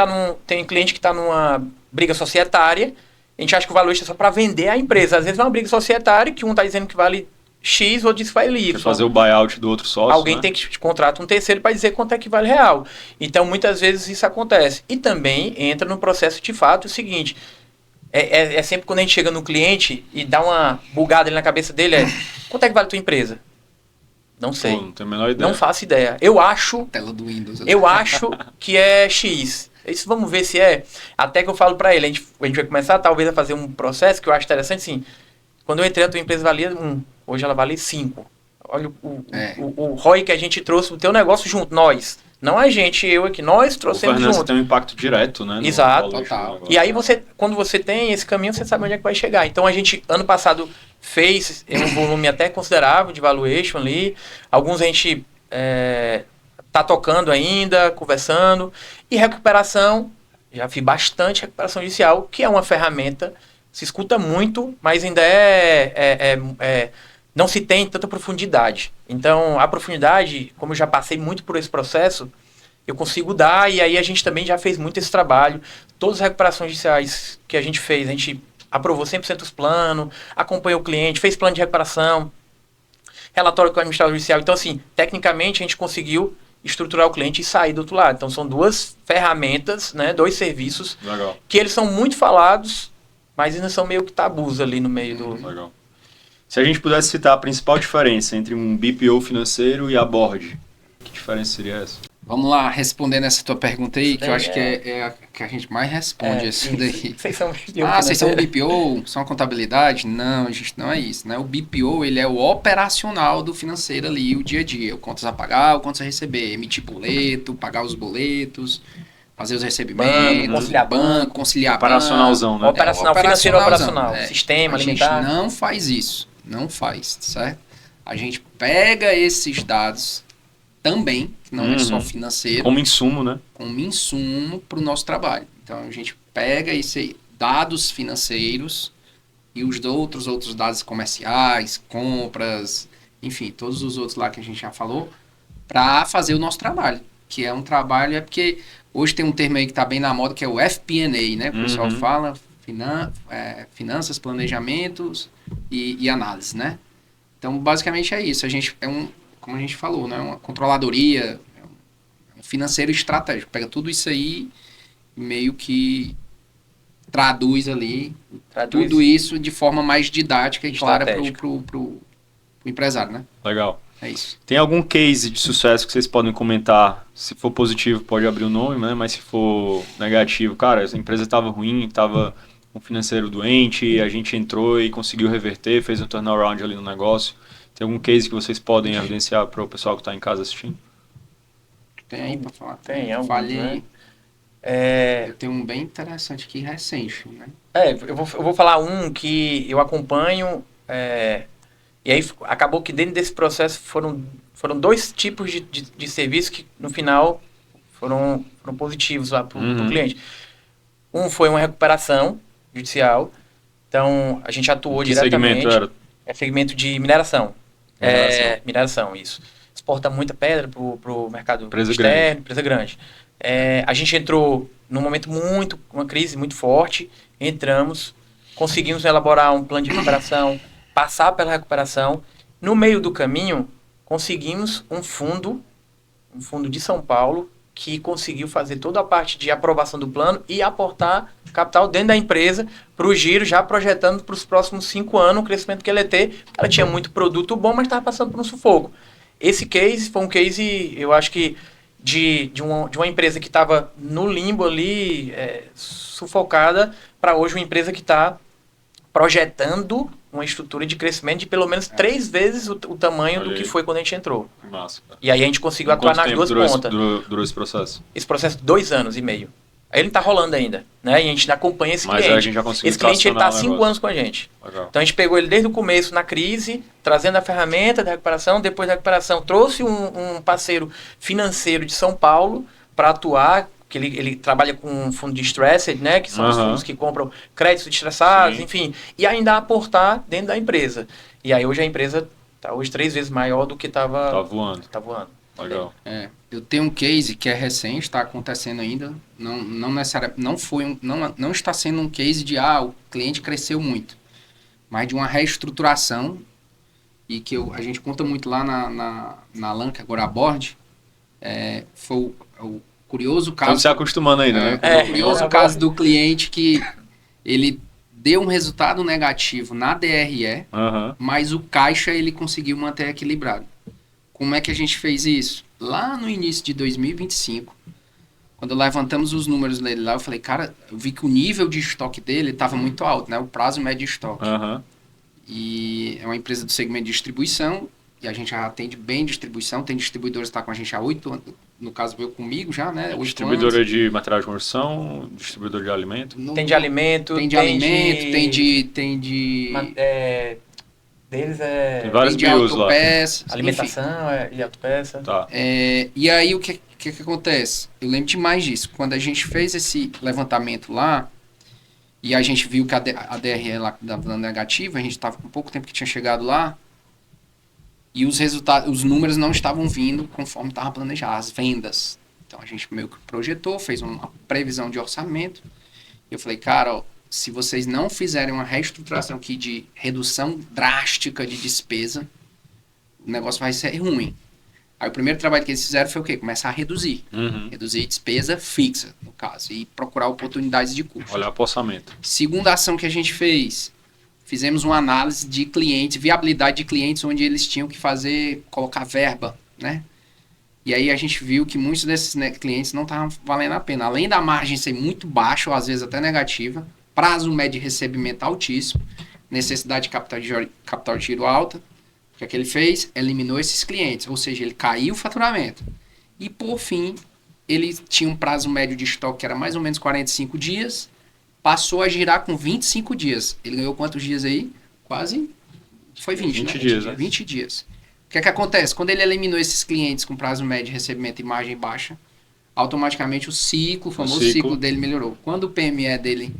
tem um cliente que está numa briga societária, a gente acha que o valuation é só para vender a empresa. Às vezes é uma briga societária que um está dizendo que vale X, outro diz que vale Y. Quer fazer o buyout do outro sócio, alguém né? tem que contratar um terceiro para dizer quanto é que vale real. Então, muitas vezes isso acontece. E também entra no processo de fato o seguinte, é sempre quando a gente chega no cliente e dá uma bugada ali na cabeça dele, quanto é que vale a tua empresa? Não sei. Pô, não tenho a menor ideia. Não faço ideia. Eu acho que é X. Isso vamos ver se é. Até que eu falo para ele, a gente vai começar talvez a fazer um processo que eu acho interessante, assim, quando eu entrei a tua empresa valia 1, hoje ela vale 5. Olha o ROI que a gente trouxe, o teu negócio junto, nós. Não a gente, eu aqui, nós trouxemos junto. Você tem um impacto direto, né? Exato. Total. E aí quando você tem esse caminho, você sabe onde é que vai chegar. Então a gente, ano passado, fez um volume até considerável de valuation ali. Alguns a gente tá tocando ainda, conversando. E recuperação, já fiz bastante recuperação judicial, que é uma ferramenta, se escuta muito, mas ainda não se tem tanta profundidade. Então, a profundidade, como eu já passei muito por esse processo, eu consigo dar, e aí a gente também já fez muito esse trabalho. Todas as recuperações judiciais que a gente fez, a gente aprovou 100% os planos, acompanhou o cliente, fez plano de recuperação, relatório com o administrador judicial. Então, assim, tecnicamente a gente conseguiu estruturar o cliente e sair do outro lado. Então são duas ferramentas, né, dois serviços Legal. que eles são muito falados, mas ainda são meio que tabus ali no meio do... Legal. Se a gente pudesse citar a principal diferença entre um BPO financeiro e a board, que diferença seria essa? Vamos lá, respondendo essa tua pergunta aí, que eu acho É. que é a que a gente mais responde, isso daí. Vocês são BPO Vocês são financeiro? BPO? São contabilidade? Não, gente, não é isso, né? O BPO, ele é o operacional do financeiro ali, o dia a dia. O contas a pagar, o contas a receber, emitir boleto, pagar os boletos, fazer os recebimentos, conciliar banco. Operacionalzão, né? Operacional, financeiro operacional. É. Sistema, A gente alimentar. não faz isso, não faz, certo? A gente pega esses dados também, que não é só financeiro, Como insumo, né? como insumo para o nosso trabalho. Então a gente pega esses dados financeiros e os outros dados comerciais, compras, enfim, todos os outros lá que a gente já falou, para fazer o nosso trabalho. Que é um trabalho, porque hoje tem um termo aí que está bem na moda, que é o FP&A, né? O pessoal fala finanças, planejamentos e análise, né? Então basicamente é isso. A gente como a gente falou, né? Uma controladoria, um financeiro estratégico. Pega tudo isso aí e meio que traduz ali tudo isso de forma mais didática e clara pro empresário, né? Legal. É isso. Tem algum case de sucesso que vocês podem comentar? Se for positivo, pode abrir o nome, né? Mas se for negativo, cara, essa empresa estava ruim, estava com um financeiro doente, a gente entrou e conseguiu reverter, fez um turnaround ali no negócio. Tem algum case que vocês podem evidenciar para o pessoal que está em casa assistindo? Tem aí pra falar? Tem, alguns, Fale né? aí. Eu tenho um bem interessante aqui, recente, né? Eu vou falar um que eu acompanho, e aí acabou que dentro desse processo foram dois tipos de serviço que no final foram positivos lá para o cliente. Um foi uma recuperação judicial, então a gente atuou Que diretamente. segmento era? É segmento de mineração. Mineração, isso. Exporta muita pedra para o mercado externo, empresa grande. A gente entrou num momento uma crise muito forte, entramos, conseguimos elaborar um plano de recuperação, passar pela recuperação. No meio do caminho, conseguimos um fundo de São Paulo, que conseguiu fazer toda a parte de aprovação do plano e aportar capital dentro da empresa para o giro, já projetando para os próximos 5 anos o crescimento que ele ia ter. Ela tinha muito produto bom, mas estava passando por um sufoco. Esse case foi um case, eu acho que, de uma empresa que estava no limbo ali, sufocada, para hoje uma empresa que está projetando uma estrutura de crescimento de pelo menos 3 vezes o tamanho do que foi quando a gente entrou. Massa, cara. E aí a gente conseguiu atuar nas duas pontas. Durou esse processo? Esse processo de 2 anos e meio. Aí ele está rolando ainda, né? E a gente acompanha esse cliente. Mas a gente já conseguiu esse cliente está há tracionar o 5 negócio. anos com a gente. Legal. Então a gente pegou ele desde o começo na crise, trazendo a ferramenta da recuperação. Depois da recuperação, trouxe um parceiro financeiro de São Paulo para atuar, que ele trabalha com um fundo de stressed, né? Que são os fundos que compram créditos estressados, enfim. E ainda aportar dentro da empresa. E aí hoje a empresa está hoje 3 vezes maior do que estava... Tá voando. Tá voando. Legal. Eu tenho um case que é recente, está acontecendo ainda, não necessariamente, não está sendo um case de o cliente cresceu muito, mas de uma reestruturação, e que a gente conta muito lá na Lanca, agora a Board, foi o curioso caso... Estamos se acostumando ainda, né? O curioso caso do cliente que ele deu um resultado negativo na DRE, mas o caixa ele conseguiu manter equilibrado. Como é que a gente fez isso? Lá no início de 2025, quando levantamos os números dele lá, eu falei, cara, eu vi que o nível de estoque dele estava muito alto, né? O prazo médio de estoque. E é uma empresa do segmento de distribuição, e a gente já atende bem distribuição, tem distribuidores que estão com a já há 8 anos, no caso veio comigo já, né? 8 Distribuidora anos. de material de construção, distribuidor de alimento. Tem de alimento, tem de deles Tem vários BIOS lá. alimentação e autopeça. Tá. E aí o que acontece? Eu lembro demais disso. Quando a gente fez esse levantamento lá, e a gente viu que a DRE lá estava dando negativa, a gente estava com pouco tempo que tinha chegado lá, e os resultados, os números não estavam vindo conforme estava planejado, as vendas. Então a gente meio que projetou, fez uma previsão de orçamento. E eu falei, cara, se vocês não fizerem uma reestruturação aqui de redução drástica de despesa, o negócio vai ser ruim. Aí o primeiro trabalho que eles fizeram foi o quê? Começar a reduzir. Uhum. Reduzir despesa fixa, no caso, e procurar oportunidades de custo. Olhar para o orçamento. Segunda ação que a gente fez, fizemos uma análise de clientes, viabilidade de clientes, onde eles tinham que colocar verba, né? E aí a gente viu que muitos desses clientes não estavam valendo a pena. Além da margem ser muito baixa, ou às vezes até negativa, prazo médio de recebimento altíssimo, necessidade de capital de giro alta. O que é que ele fez? Eliminou esses clientes, ou seja, ele caiu o faturamento. E por fim, ele tinha um prazo médio de estoque que era mais ou menos 45 dias, passou a girar com 25 dias. Ele ganhou quantos dias aí? Quase, foi 20, 20 né? dias, né? 20 dias. O que é que acontece? Quando ele eliminou esses clientes com prazo médio de recebimento e margem baixa, automaticamente o famoso ciclo dele melhorou. Quando o PME dele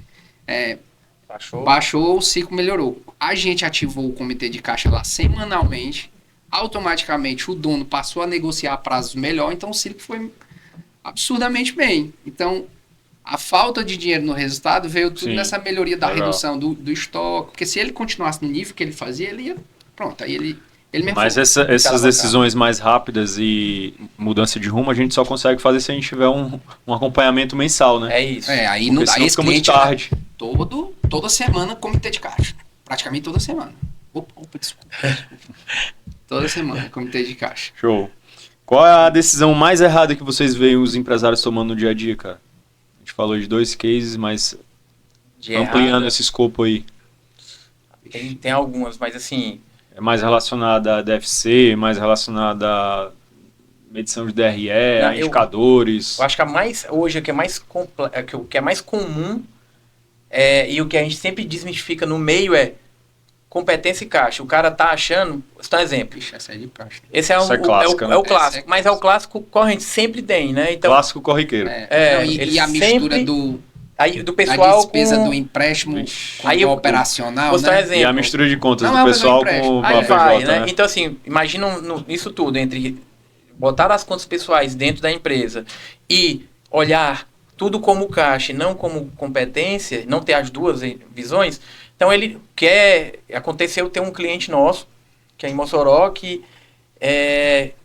baixou, o ciclo melhorou. A gente ativou o comitê de caixa lá semanalmente, automaticamente o dono passou a negociar prazos melhor, então o ciclo foi absurdamente bem. Então, a falta de dinheiro no resultado veio tudo nessa melhoria da redução do estoque, porque se ele continuasse no nível que ele fazia, ele ia... Pronto, aí ele mesmo... Mas essas decisões mais rápidas e mudança de rumo, a gente só consegue fazer se a gente tiver um acompanhamento mensal, né? É isso. Aí porque não dá. senão Esse fica muito cliente, tarde. toda semana comitê de caixa. Praticamente toda semana. Opa, desculpa. Toda semana comitê de caixa. Show. Qual é a decisão mais errada que vocês veem os empresários tomando no dia a dia, cara? A gente falou de 2 cases, mas ampliando esse escopo aí. Tem algumas, mas assim... É mais relacionada a DFC, mais relacionada a medição de DRE, a indicadores. Eu acho que hoje o que é mais comum e o que a gente sempre desmistifica no meio é competência e caixa. O cara tá achando... Vou dar um exemplo. Essa é de caixa. Esse é o clássico. Mas é o clássico que a gente sempre tem, né? Então, clássico corriqueiro. E a mistura do pessoal a despesa com... do empréstimo com aí o operacional, vou dar um né? exemplo. E a mistura de contas Não, do pessoal com o Aí PJ, vai, né? né? Então, assim, imagina isso tudo, entre botar as contas pessoais dentro da empresa e olhar tudo como caixa e não como competência, não ter as duas visões. Então, aconteceu ter um cliente nosso, que é em Mossoró, que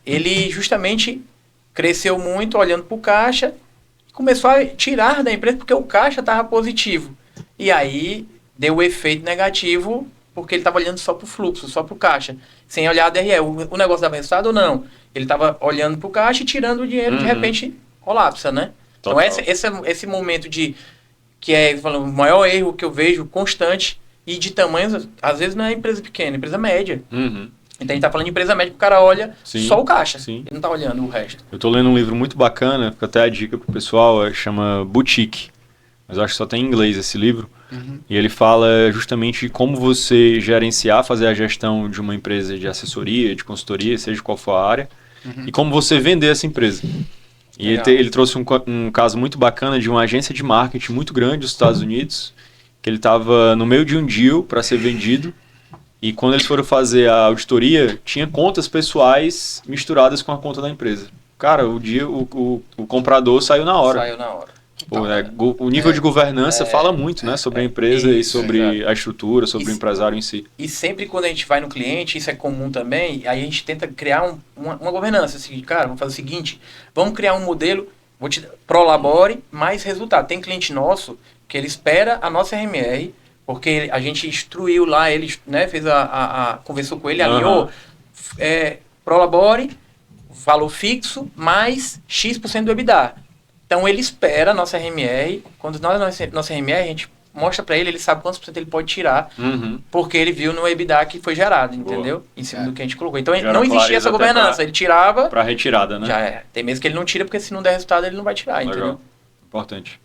ele justamente cresceu muito olhando para o caixa, começou a tirar da empresa porque o caixa estava positivo. E aí deu o efeito negativo porque ele estava olhando só para o fluxo, só para o caixa, sem olhar a DRE. O negócio dava resultado ou não? Ele estava olhando para o caixa e tirando o dinheiro, de repente colapsa, né? Total. Então esse momento que é o maior erro que eu vejo constante e de tamanhos, às vezes não é empresa pequena, é empresa média. Uhum. Então a gente tá falando de empresa média que o cara olha só o caixa. Sim. Ele não tá olhando o resto. Eu tô lendo um livro muito bacana, fica até a dica pro pessoal, chama Boutique. Mas eu acho que só tem em inglês esse livro. Uhum. E ele fala justamente de como você gerenciar, fazer a gestão de uma empresa de assessoria, de consultoria, seja qual for a área, e como você vender essa empresa. E ele trouxe um caso muito bacana de uma agência de marketing muito grande dos Estados Unidos, que ele estava no meio de um deal para ser vendido. E quando eles foram fazer a auditoria, tinha contas pessoais misturadas com a conta da empresa. Cara, o comprador saiu na hora. Pô, o nível de governança fala muito, né? Sobre a empresa e sobre a estrutura, sobre o empresário em si. E sempre quando a gente vai no cliente, isso é comum também, aí a gente tenta criar uma governança. Assim, cara, vamos fazer o seguinte, vamos criar um modelo, prolabore mais resultado. Tem cliente nosso que ele espera a nossa RMR, porque a gente instruiu lá, ele, né, fez conversou com ele, alinhou, prolabore, valor fixo, mais X% do EBITDA. Então ele espera a nossa RMR, quando nossa RMR, a gente mostra para ele sabe quantos % ele pode tirar, porque ele viu no EBITDA que foi gerado, entendeu? Em cima do que a gente colocou. Então não existia essa governança, ele tirava... Para retirada, né? Já tem mesmo que ele não tira, porque se não der resultado ele não vai tirar, entendeu? Importante.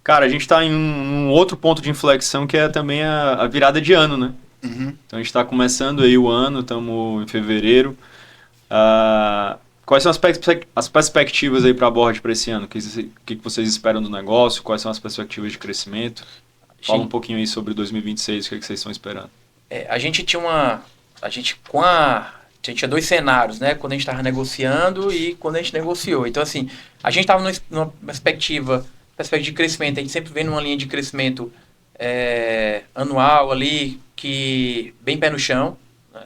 Cara, a gente está em um outro ponto de inflexão que é também a virada de ano, né? Então a gente está começando aí o ano, estamos em fevereiro. Quais são as perspectivas aí para a Board para esse ano? O que vocês esperam do negócio? Quais são as perspectivas de crescimento? Fala um pouquinho aí sobre 2026, o que vocês estão esperando. A gente tinha tinha 2 cenários, né? Quando a gente estava negociando e quando a gente negociou. Então, assim, a gente estava numa perspectiva de crescimento, a gente sempre vem numa linha de crescimento anual ali, que bem pé no chão, né?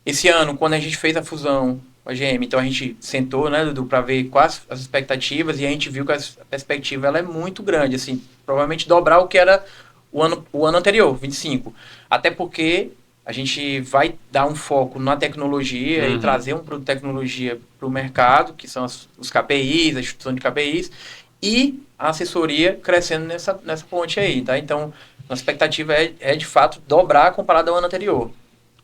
Esse ano, quando a gente fez a fusão a GM. Então a gente sentou, né, Dudu, para ver quais as expectativas e a gente viu que a perspectiva ela é muito grande, assim, provavelmente dobrar o que era o ano anterior, 25. Até porque a gente vai dar um foco na tecnologia e trazer um produto de tecnologia para o mercado, que são os KPIs, a instituição de KPIs, e a assessoria crescendo nessa ponte aí, tá? Então, a expectativa é de fato dobrar comparado ao ano anterior.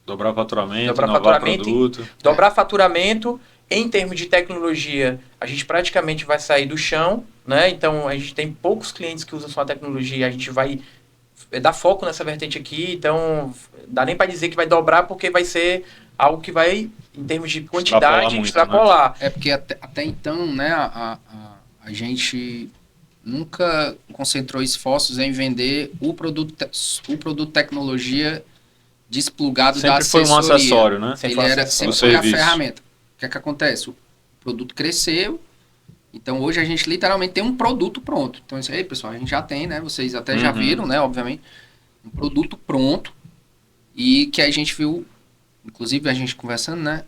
Dobrar faturamento, inovar produto. Dobrar faturamento. Em termos de tecnologia, a gente praticamente vai sair do chão, né? Então, a gente tem poucos clientes que usam só a tecnologia, a gente vai dar foco nessa vertente aqui, então dá nem para dizer que vai dobrar, porque vai ser algo que vai, em termos de quantidade, extrapolar. Né? É porque até então, né, a gente nunca concentrou esforços em vender o produto tecnologia desplugado da assessoria. Sempre foi um acessório, né? Sempre foi a ferramenta. O que é que acontece? O produto cresceu, então hoje a gente literalmente tem um produto pronto. Então isso aí, pessoal, a gente já tem, né? Vocês até já viram, né? Obviamente, um produto pronto e que a gente viu, inclusive a gente conversando, né?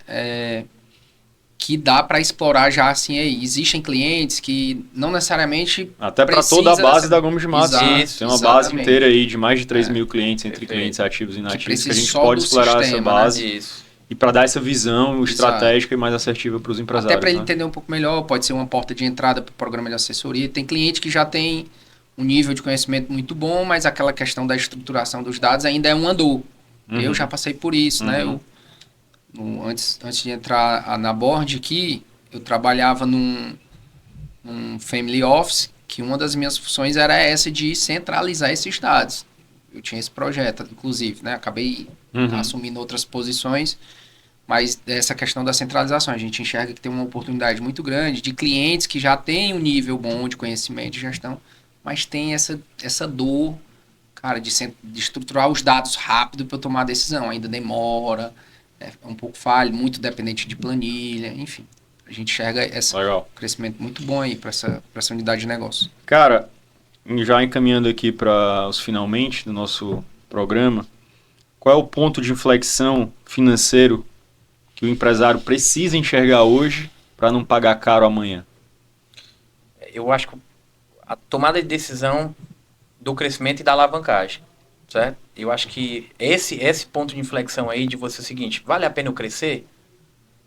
Que dá para explorar já assim aí. Existem clientes que não necessariamente até para toda a base da Gomes de Matos. Tem uma base inteira aí de mais de 3 mil clientes, entre clientes ativos e inativos, que a gente pode explorar essa base. Né? E para dar essa visão estratégica e mais assertiva para os empresários. Até para ele entender um pouco melhor, pode ser uma porta de entrada para o programa de assessoria. Tem cliente que já tem um nível de conhecimento muito bom, mas aquela questão da estruturação dos dados ainda é um andor. Eu já passei por isso, né? Antes de entrar na board aqui, eu trabalhava num family office, que uma das minhas funções era essa de centralizar esses dados. Eu tinha esse projeto, inclusive, né? Acabei assumindo outras posições, mas essa questão da centralização, a gente enxerga que tem uma oportunidade muito grande de clientes que já têm um nível bom de conhecimento de gestão, mas tem essa dor, cara, de estruturar os dados rápido para eu tomar a decisão. Ainda demora, é um pouco falho, muito dependente de planilha, enfim. A gente enxerga esse crescimento muito bom aí para essa unidade de negócio. Cara, já encaminhando aqui para os finalmente do nosso programa, qual é o ponto de inflexão financeiro que o empresário precisa enxergar hoje para não pagar caro amanhã? Eu acho que a tomada de decisão do crescimento e da alavancagem, certo? Eu acho que esse ponto de inflexão aí de você é o seguinte: vale a pena eu crescer?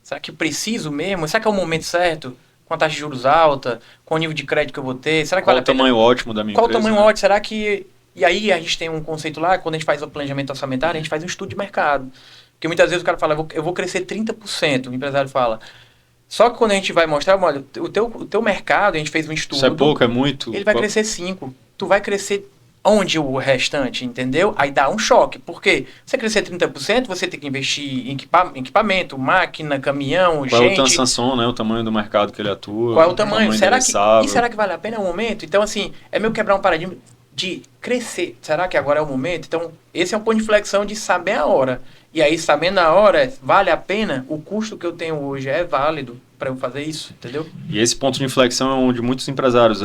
Será que eu preciso mesmo? Será que é o momento certo? Com a taxa de juros alta? Com o nível de crédito que eu vou ter? Será que Qual vale a pena? Qual o tamanho ótimo da minha empresa? Qual o tamanho ótimo? Será que... E aí a gente tem um conceito lá, quando a gente faz o planejamento orçamentário, a gente faz um estudo de mercado. Porque muitas vezes o cara fala, eu vou crescer 30%, o empresário fala. Só que quando a gente vai mostrar, olha, o teu mercado, a gente fez um estudo. Isso é pouco, é muito? Ele vai crescer 5%. Tu vai crescer onde o restante, entendeu? Aí dá um choque. Por quê? Se você crescer 30%, você tem que investir em equipamento, máquina, caminhão, Qual gente... Qual é o Tansanson, né? O tamanho do mercado que ele atua. Qual é o tamanho? Será que vale a pena? É o momento? Então, assim, é meio quebrar um paradigma de crescer. Será que agora é o momento? Então, esse é um ponto de inflexão de saber a hora. E aí, sabendo a hora, vale a pena? O custo que eu tenho hoje é válido para eu fazer isso, entendeu? E esse ponto de inflexão é onde muitos empresários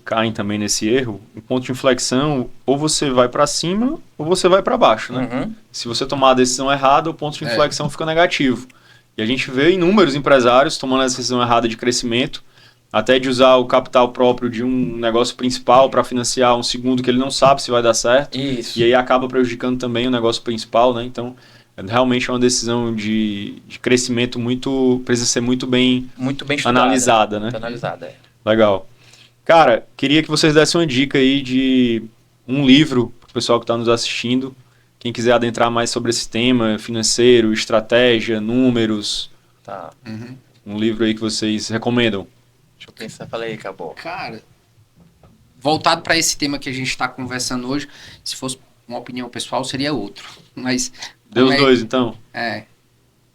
caem também nesse erro. O ponto de inflexão, ou você vai para cima, ou você vai para baixo, né? Se você tomar a decisão errada, o ponto de inflexão fica negativo. E a gente vê inúmeros empresários tomando a decisão errada de crescimento, até de usar o capital próprio de um negócio principal para financiar um segundo que ele não sabe se vai dar certo. Isso. E aí acaba prejudicando também o negócio principal, né? Então, realmente é uma decisão de crescimento precisa ser muito bem estudada, analisada, né? Muito analisada, Legal. Cara, queria que vocês dessem uma dica aí de um livro para o pessoal que está nos assistindo. Quem quiser adentrar mais sobre esse tema financeiro, estratégia, números. Tá. Um livro aí que vocês recomendam. Deixa eu pensar, falei, acabou. Cara, voltado para esse tema que a gente está conversando hoje, se fosse uma opinião pessoal, seria outro. Mas dê os dois, então.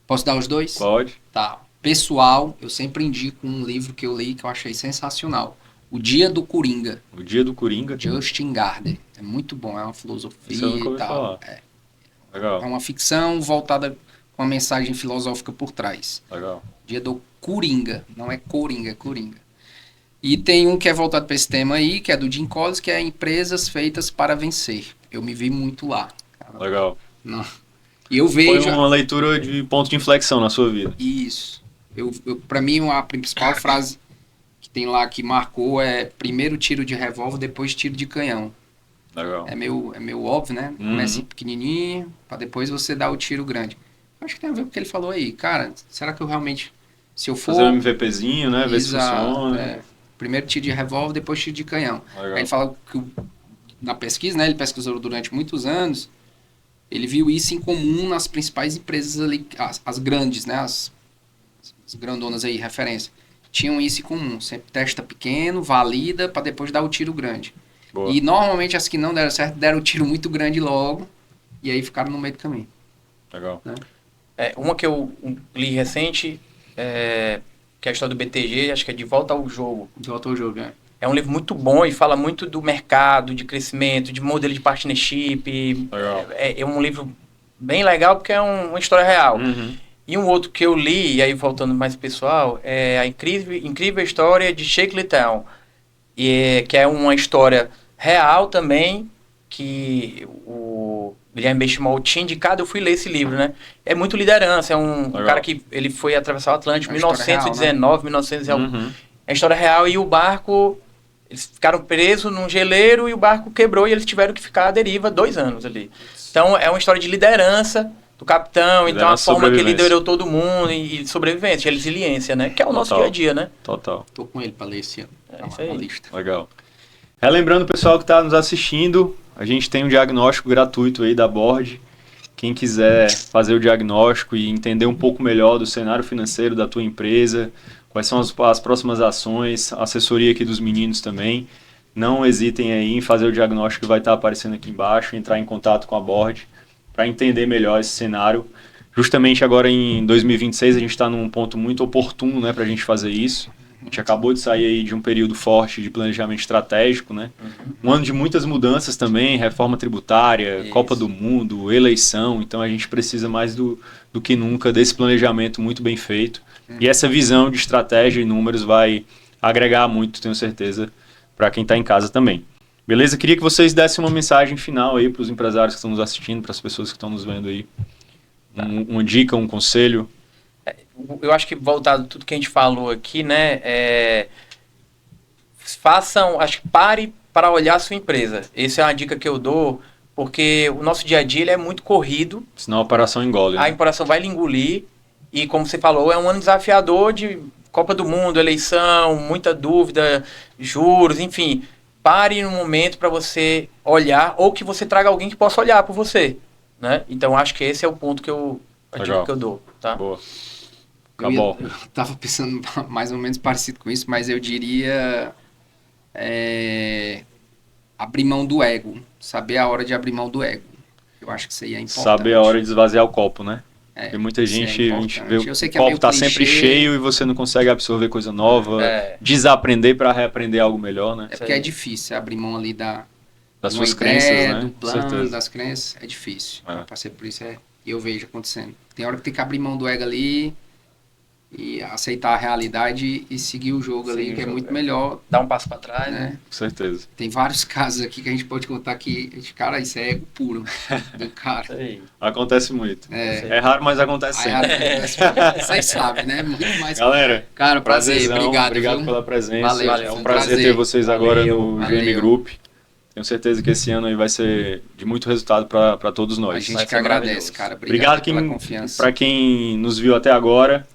Posso dar os dois? Pode. Tá. Pessoal, eu sempre indico um livro que eu li que eu achei sensacional. O Dia do Coringa. O Dia do Coringa. Justin Gardner. É muito bom, é uma filosofia e tal. Legal. É uma ficção voltada com uma mensagem filosófica por trás. Legal. Dia do Coringa. Não é Coringa, é Coringa. E tem um que é voltado para esse tema aí, que é do Jim Collins, que é Empresas Feitas para Vencer. Eu me vi muito lá. Cara. Legal. Não. E eu vejo... Foi uma leitura de ponto de inflexão na sua vida. Isso. Pra mim, a principal frase que tem lá que marcou é primeiro tiro de revólver, depois tiro de canhão. Legal. É meio óbvio, né? Começa pequenininho, pra depois você dar o tiro grande. Acho que tem a ver com o que ele falou aí. Cara, será que eu realmente... Se eu for... Fazer um MVPzinho, né? Ver se Exato, funciona. Primeiro tiro de revólver, depois tiro de canhão. Legal. Aí ele fala que na pesquisa, né? Ele pesquisou durante muitos anos. Ele viu isso em comum nas principais empresas ali, as grandes, né? As grandonas aí, referência. Tinham isso em comum. Sempre testa pequeno, valida, para depois dar o tiro grande. Boa. E normalmente as que não deram certo, deram o tiro muito grande logo. E aí ficaram no meio do caminho. Legal. Né? Uma que eu li recente, que é a história do BTG, acho que é De Volta ao Jogo. De volta ao jogo, né? É um livro muito bom e fala muito do mercado, de crescimento, de modelo de partnership. Legal. É um livro bem legal porque é uma história real. E um outro que eu li, e aí voltando mais pessoal, é a incrível história de Shackleton, que é uma história real também, que o Guilherme Benchimol tinha indicado. Eu fui ler esse livro, né? É muito liderança, é um cara que ele foi atravessar o Atlântico em 1919, 1919. É a história real, e o barco, eles ficaram presos num geleiro e o barco quebrou e eles tiveram que ficar à deriva 2 anos ali. Então é uma história de liderança do capitão, então a forma que ele liderou todo mundo e sobrevivência, resiliência, né? Que é o nosso dia a dia, né? Total. Tô com ele para ler esse ano. É isso aí. Lista. Legal. Relembrando o pessoal que está nos assistindo, a gente tem um diagnóstico gratuito aí da Board. Quem quiser fazer o diagnóstico e entender um pouco melhor do cenário financeiro da tua empresa, quais são as próximas ações, a assessoria aqui dos meninos também, não hesitem aí em fazer o diagnóstico que vai estar aparecendo aqui embaixo, entrar em contato com a Board para entender melhor esse cenário. Justamente agora em 2026 a gente está num ponto muito oportuno, né, para a gente fazer isso. A gente acabou de sair aí de um período forte de planejamento estratégico, né? Um ano de muitas mudanças também, reforma tributária, Copa do Mundo, eleição. Então a gente precisa mais do que nunca desse planejamento muito bem feito. E essa visão de estratégia e números vai agregar muito, tenho certeza, para quem está em casa também. Beleza? Queria que vocês dessem uma mensagem final aí para os empresários que estão nos assistindo, para as pessoas que estão nos vendo aí. Uma dica, um conselho. Eu acho que, voltado a tudo que a gente falou aqui, né, pare para olhar a sua empresa. Essa é uma dica que eu dou, porque o nosso dia a dia ele é muito corrido. Senão a operação engole. A operação vai lhe engolir, e como você falou, é um ano desafiador de Copa do Mundo, eleição, muita dúvida, juros, enfim. Pare no momento para você olhar, ou que você traga alguém que possa olhar por você, né? Então, acho que esse é o ponto a dica que eu dou, tá? Boa. Eu tava pensando mais ou menos parecido com isso, mas eu diria abrir mão do ego. Saber a hora de abrir mão do ego. Eu acho que isso aí é importante. Saber a hora de esvaziar o copo, né? Porque muita gente, a gente vê o copo tá sempre cheio e você não consegue absorver coisa nova, desaprender para reaprender algo melhor, né? É porque é difícil abrir mão ali das suas crenças, né? Do plano, das crenças, é difícil. Eu passei por isso e eu vejo acontecendo. Tem hora que tem que abrir mão do ego ali e aceitar a realidade e seguir o jogo ali, que é muito melhor. Dar um passo para trás, né? Com certeza. Tem vários casos aqui que a gente pode contar que, cara, isso é ego puro do cara. Acontece muito. É raro, mas acontece sempre. Vocês sabem, né? Muito mais. Galera, cara, prazer. Obrigado pela presença. Valeu, é um prazer ter vocês agora no GM Group. Tenho certeza que esse ano aí vai ser de muito resultado para todos nós. A gente que agradece, cara. Obrigado pela confiança. Para quem nos viu até agora.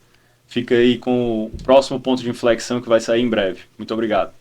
Fica aí com o próximo ponto de inflexão que vai sair em breve. Muito obrigado.